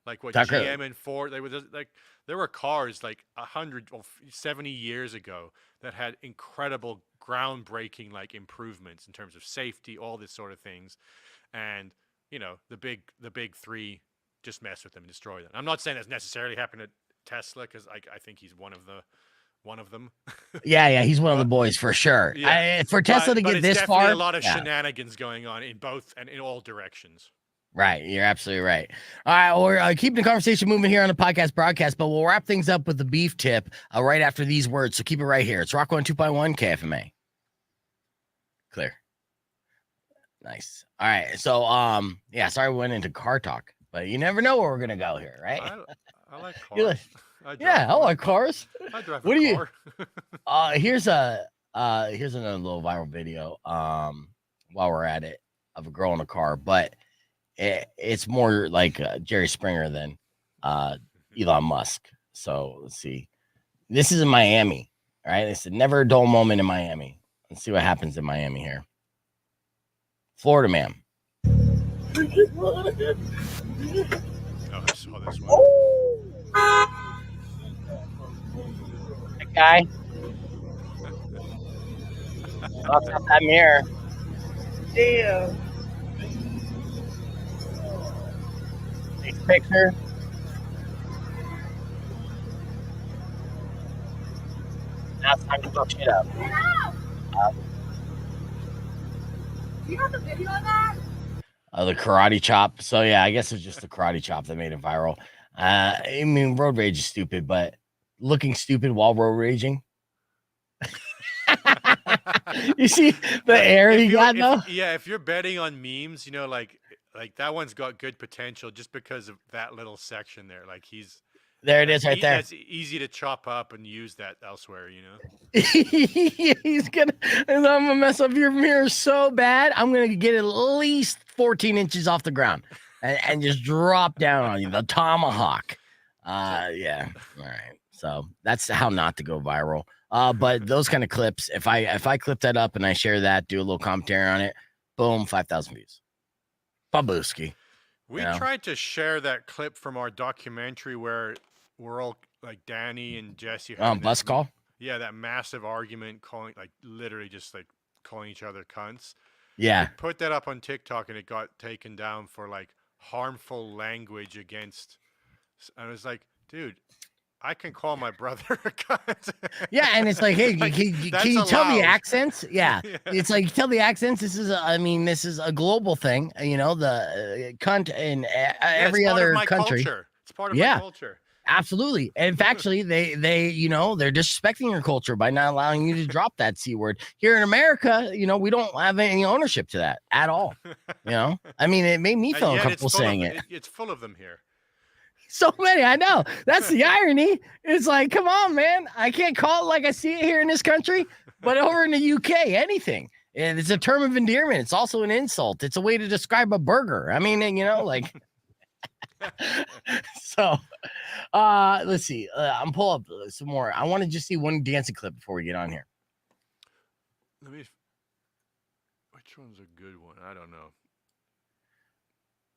Like what Tucker. GM and Ford, they were just, like there were cars like 170 years ago that had incredible groundbreaking like improvements in terms of safety, all this sort of things. And you know, the big three just mess with them and destroy them. I'm not saying that's necessarily happened at Tesla, because I think he's one of them. Yeah, he's one of the boys for sure. Yeah. For Tesla to but get it's this definitely far, a lot of shenanigans going on in both and in all directions. Right, you're absolutely right. All right, we're keeping the conversation moving here on the podcast broadcast, but we'll wrap things up with the beef tip right after these words. So keep it right here. It's Rock 102.1 KFMA. Clear. Nice. All right. So yeah, sorry we went into car talk. but you never know where we're gonna go here, right? I like You're cars. like, I yeah, I one. like cars. I drive What a do you? car. Here's another little viral video. While we're at it, of a girl in a car, but it's more like Jerry Springer than Elon Musk. So let's see. This is in Miami, all right? It's a never a dull moment in Miami. Let's see what happens in Miami here. Florida man. Oh, I saw this one. That guy. Knocks out that mirror. Damn. Takes a picture. Now it's time to fuck shit up. You have the video of that? The karate chop. So yeah, I guess it's just the karate chop that made it viral. I mean, road rage is stupid, but looking stupid while road raging. You see the air he got though? Yeah, if you're betting on memes, you know, like that one's got good potential just because of that little section there. Like There it is right there. That's easy to chop up and use that elsewhere, you know. I'm gonna mess up your mirror so bad. I'm gonna get at least 14 inches off the ground and just drop down on you. The tomahawk. Yeah. All right. So that's how not to go viral. But those kind of clips, if I clip that up and I share that, do a little commentary on it, boom, 5,000 views. Babooski. We tried to share that clip from our documentary where we're all like Danny and Jesse. Bus call. Yeah, that massive argument, literally just like calling each other cunts. Yeah. We put that up on TikTok and it got taken down for like harmful language against. I was like, dude, I can call my brother a cunt. Yeah, and it's like, hey, Like, can you that's tell the allowed. accents? Yeah. Yeah. It's like, tell the accents. This is a global thing. You know, the cunt in every it's part other of my country. culture. It's part of Yeah. my culture. Absolutely. And actually, they they're disrespecting your culture by not allowing you to drop that C word. Here in America, we don't have any ownership to that at all. I mean, it made me And feel yet uncomfortable saying it. It's full of them here. So many, I know. That's the irony. It's like, come on, man. I can't call it like I see it here in this country, but over in the UK, anything. It's a term of endearment. It's also an insult. It's a way to describe a burger. I mean, like. So, let's see. I'm pull up some more. I want to just see one dancing clip before we get on here. Which one's a good one? I don't know.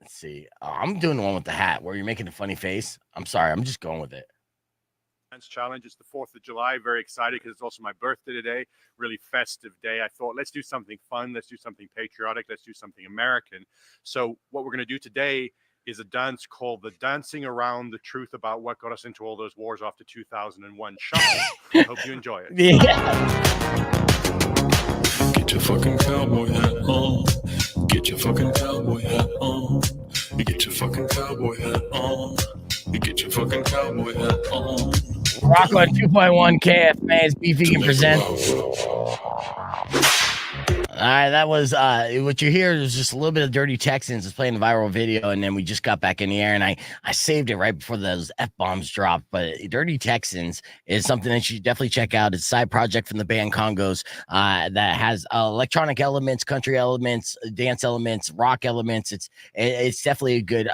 Let's see. I'm doing the one with the hat where you're making a funny face. I'm sorry. I'm just going with it. Challenge. It's the 4th of July. Very excited because it's also my birthday today. Really festive day. I thought, let's do something fun. Let's do something patriotic. Let's do something American. So what we're going to do today is a dance called the Dancing Around the Truth About What Got Us Into All Those Wars After 2001 Shuffle. I hope you enjoy it. Yeah. Get your fucking cowboy hat on. Get your fucking cowboy hat on. Get your fucking cowboy hat on. Get your fucking cowboy hat on. Rock on 2.1 KFMA's Beef Vegan presents. All right, that was what you hear is just a little bit of Dirty Texans. It's playing a viral video, and then we just got back in the air, and I saved it right before those F-bombs dropped. But Dirty Texans is something that you should definitely check out. It's a side project from the band Congos that has electronic elements, country elements, dance elements, rock elements. It's definitely a good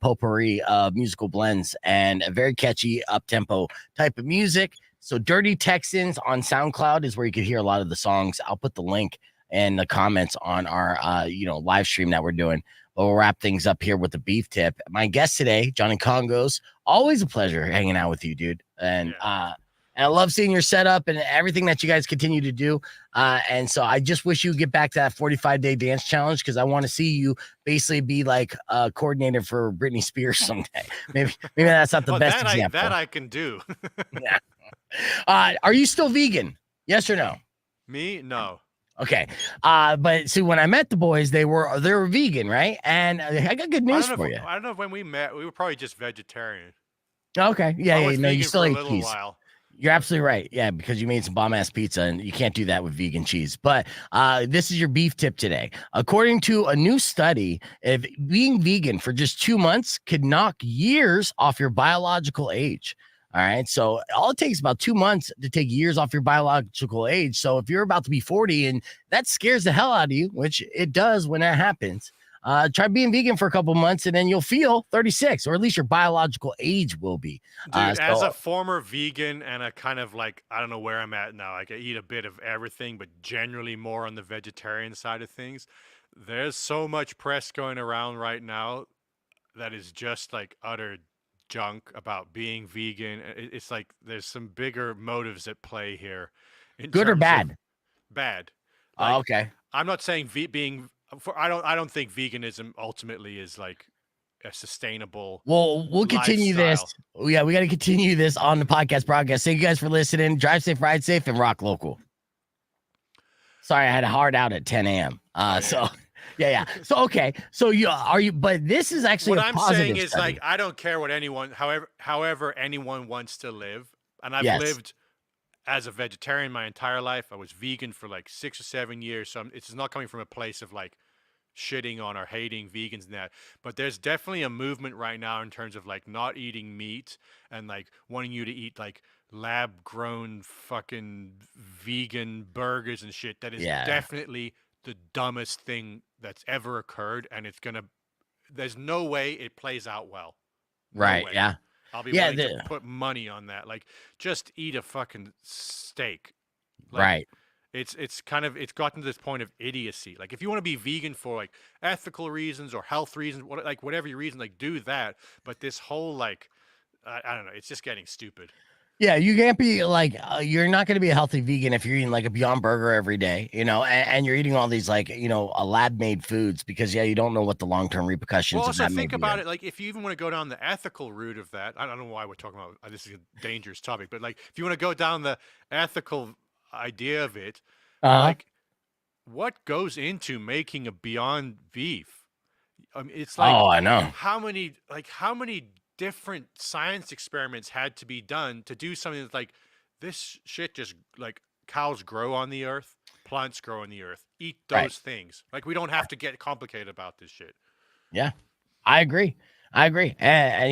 potpourri of musical blends and a very catchy up-tempo type of music. So Dirty Texans on SoundCloud is where you can hear a lot of the songs. I'll put the link and the comments on our live stream that we're doing. But we'll wrap things up here with the beef tip. My guest today, Johnny Congos. Always a pleasure hanging out with you, dude. And and I love seeing your setup and everything that you guys continue to do. And so I just wish you would get back to that 45-day dance challenge because I want to see you basically be like a coordinator for Britney Spears someday. Maybe that's not the best example. That I can do. Yeah. Are you still vegan? Yes or no? Me? No. Okay. But see, when I met the boys, they were vegan, right? And I got good news for you. I don't know if when we met, we were probably just vegetarian. Okay. Yeah. No, you still ate cheese. While. You're absolutely right. Yeah, because you made some bomb ass pizza and you can't do that with vegan cheese. But this is your beef tip today. According to a new study, if being vegan for just 2 months could knock years off your biological age. All right. So all it takes is about 2 months to take years off your biological age. So if you're about to be 40 and that scares the hell out of you, which it does when that happens, try being vegan for a couple months and then you'll feel 36, or at least your biological age will be. Dude, as a former vegan and a kind of like, I don't know where I'm at now. Like I eat a bit of everything, but generally more on the vegetarian side of things. There's so much press going around right now that is just like utter junk about being vegan. It's like there's some bigger motives at play here. Good or bad? Bad. Like, okay. I'm not saying I don't think veganism ultimately is like a sustainable. Well, we'll continue this. Yeah, we got to continue this on the podcast broadcast. Thank you guys for listening. Drive safe, ride safe, and rock local. Sorry, I had a hard out at 10 a.m. So yeah. So okay. So but this is actually what I'm saying is study. like I don't care what anyone, however anyone wants to live, and I've lived as a vegetarian my entire life. I was vegan for like 6 or 7 years. So it's not coming from a place of like shitting on or hating vegans and that. But there's definitely a movement right now in terms of like not eating meat and like wanting you to eat like lab grown fucking vegan burgers and shit. That is definitely the dumbest thing that's ever occurred. And there's no way it plays out well. Right. Yeah. I'll be willing to put money on that. Like, just eat a fucking steak. Like, right. It's gotten to this point of idiocy. Like, if you want to be vegan for like ethical reasons or health reasons, whatever your reason, like do that. But this whole like, I don't know, it's just getting stupid. Yeah, you can't be like, you're not going to be a healthy vegan if you're eating like a Beyond Burger every day, and you're eating all these like, a lab made foods because you don't know what the long term repercussions. Well, also of that think about it. Like, if you even want to go down the ethical route of that, I don't know why we're talking about this is a dangerous topic, but like, if you want to go down the ethical idea of it, like, what goes into making a Beyond Beef? I mean, it's like, I know how many different science experiments had to be done to do something that's like, this shit just like cows grow on the earth, plants grow on the earth, eat those things. Like, we don't have to get complicated about this shit. Yeah, I agree. And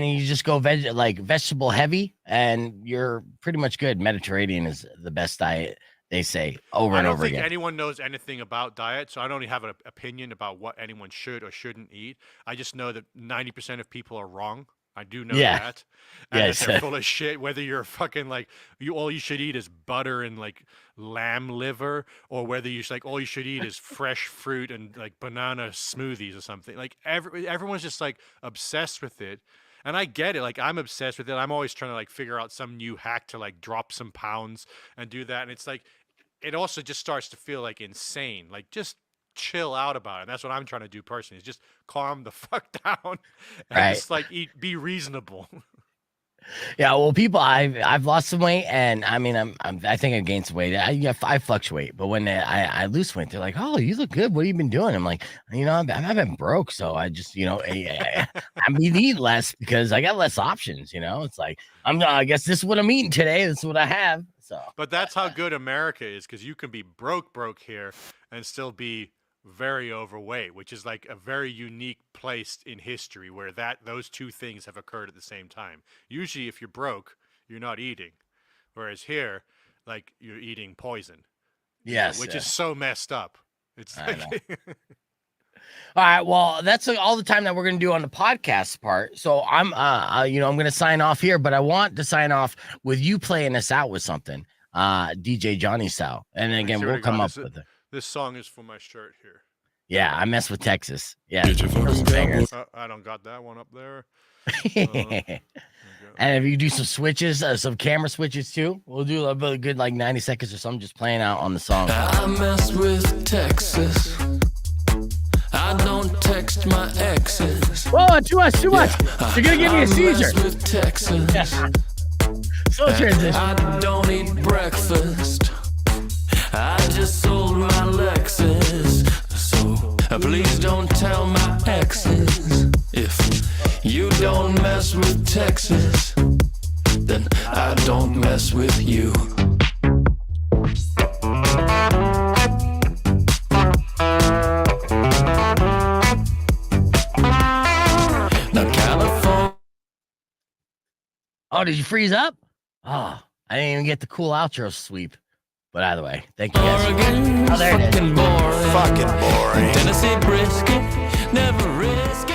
you just go vegetable heavy and you're pretty much good. Mediterranean is the best diet, they say, over and over again. I don't think anyone knows anything about diet, so I don't even have an opinion about what anyone should or shouldn't eat. I just know that 90% of people are wrong. I do know that. And that they're full of shit. Whether you're fucking like, all you should eat is butter and like lamb liver, or whether you like all you should eat is fresh fruit and like banana smoothies or something. Like everyone's just like obsessed with it. And I get it. Like, I'm obsessed with it. I'm always trying to like figure out some new hack to like drop some pounds and do that. And it's like, it also just starts to feel like insane. Like, just chill out about it. And that's what I'm trying to do personally, is just calm the fuck down and just like be reasonable. Yeah, well, people, I've lost some weight, and I mean, I think I've gained some weight. I fluctuate, but when I lose weight, they're like, "Oh, you look good. What have you been doing?" I'm like, I've been broke, so I just, I'm eating less because I got less options. It's like I guess this is what I'm eating today. This is what I have. So, but that's how good America is, because you can be broke here and still be very overweight, which is like a very unique place in history where those two things have occurred at the same time. Usually if you're broke, you're not eating, whereas here, like, you're eating poison. Yes, which is so messed up. It's like all right, well, that's all the time that we're going to do on the podcast part. So I'm going to sign off here, but I want to sign off with you playing us out with something, DJ Johnny style, and then again we'll come up with it. This song is for my shirt here. Yeah, I mess with Texas. Yeah. I don't got that one up there. And if you do some switches, some camera switches too, we'll do a good like 90 seconds or something just playing out on the song. I mess with Texas. I don't text my exes. Whoa, too much. You're going to give me a seizure. I mess with Texas. Yeah. Slow transition. I don't eat breakfast. I just sold my Lexus, so please don't tell my exes. If you don't mess with Texas, then I don't mess with you. Now California. Oh, did you freeze up? Oh, I didn't even get the cool outro sweep. But either way, thank you guys. Oregon, Oh, there it is. fucking boring. Tennessee brisket, never risk it.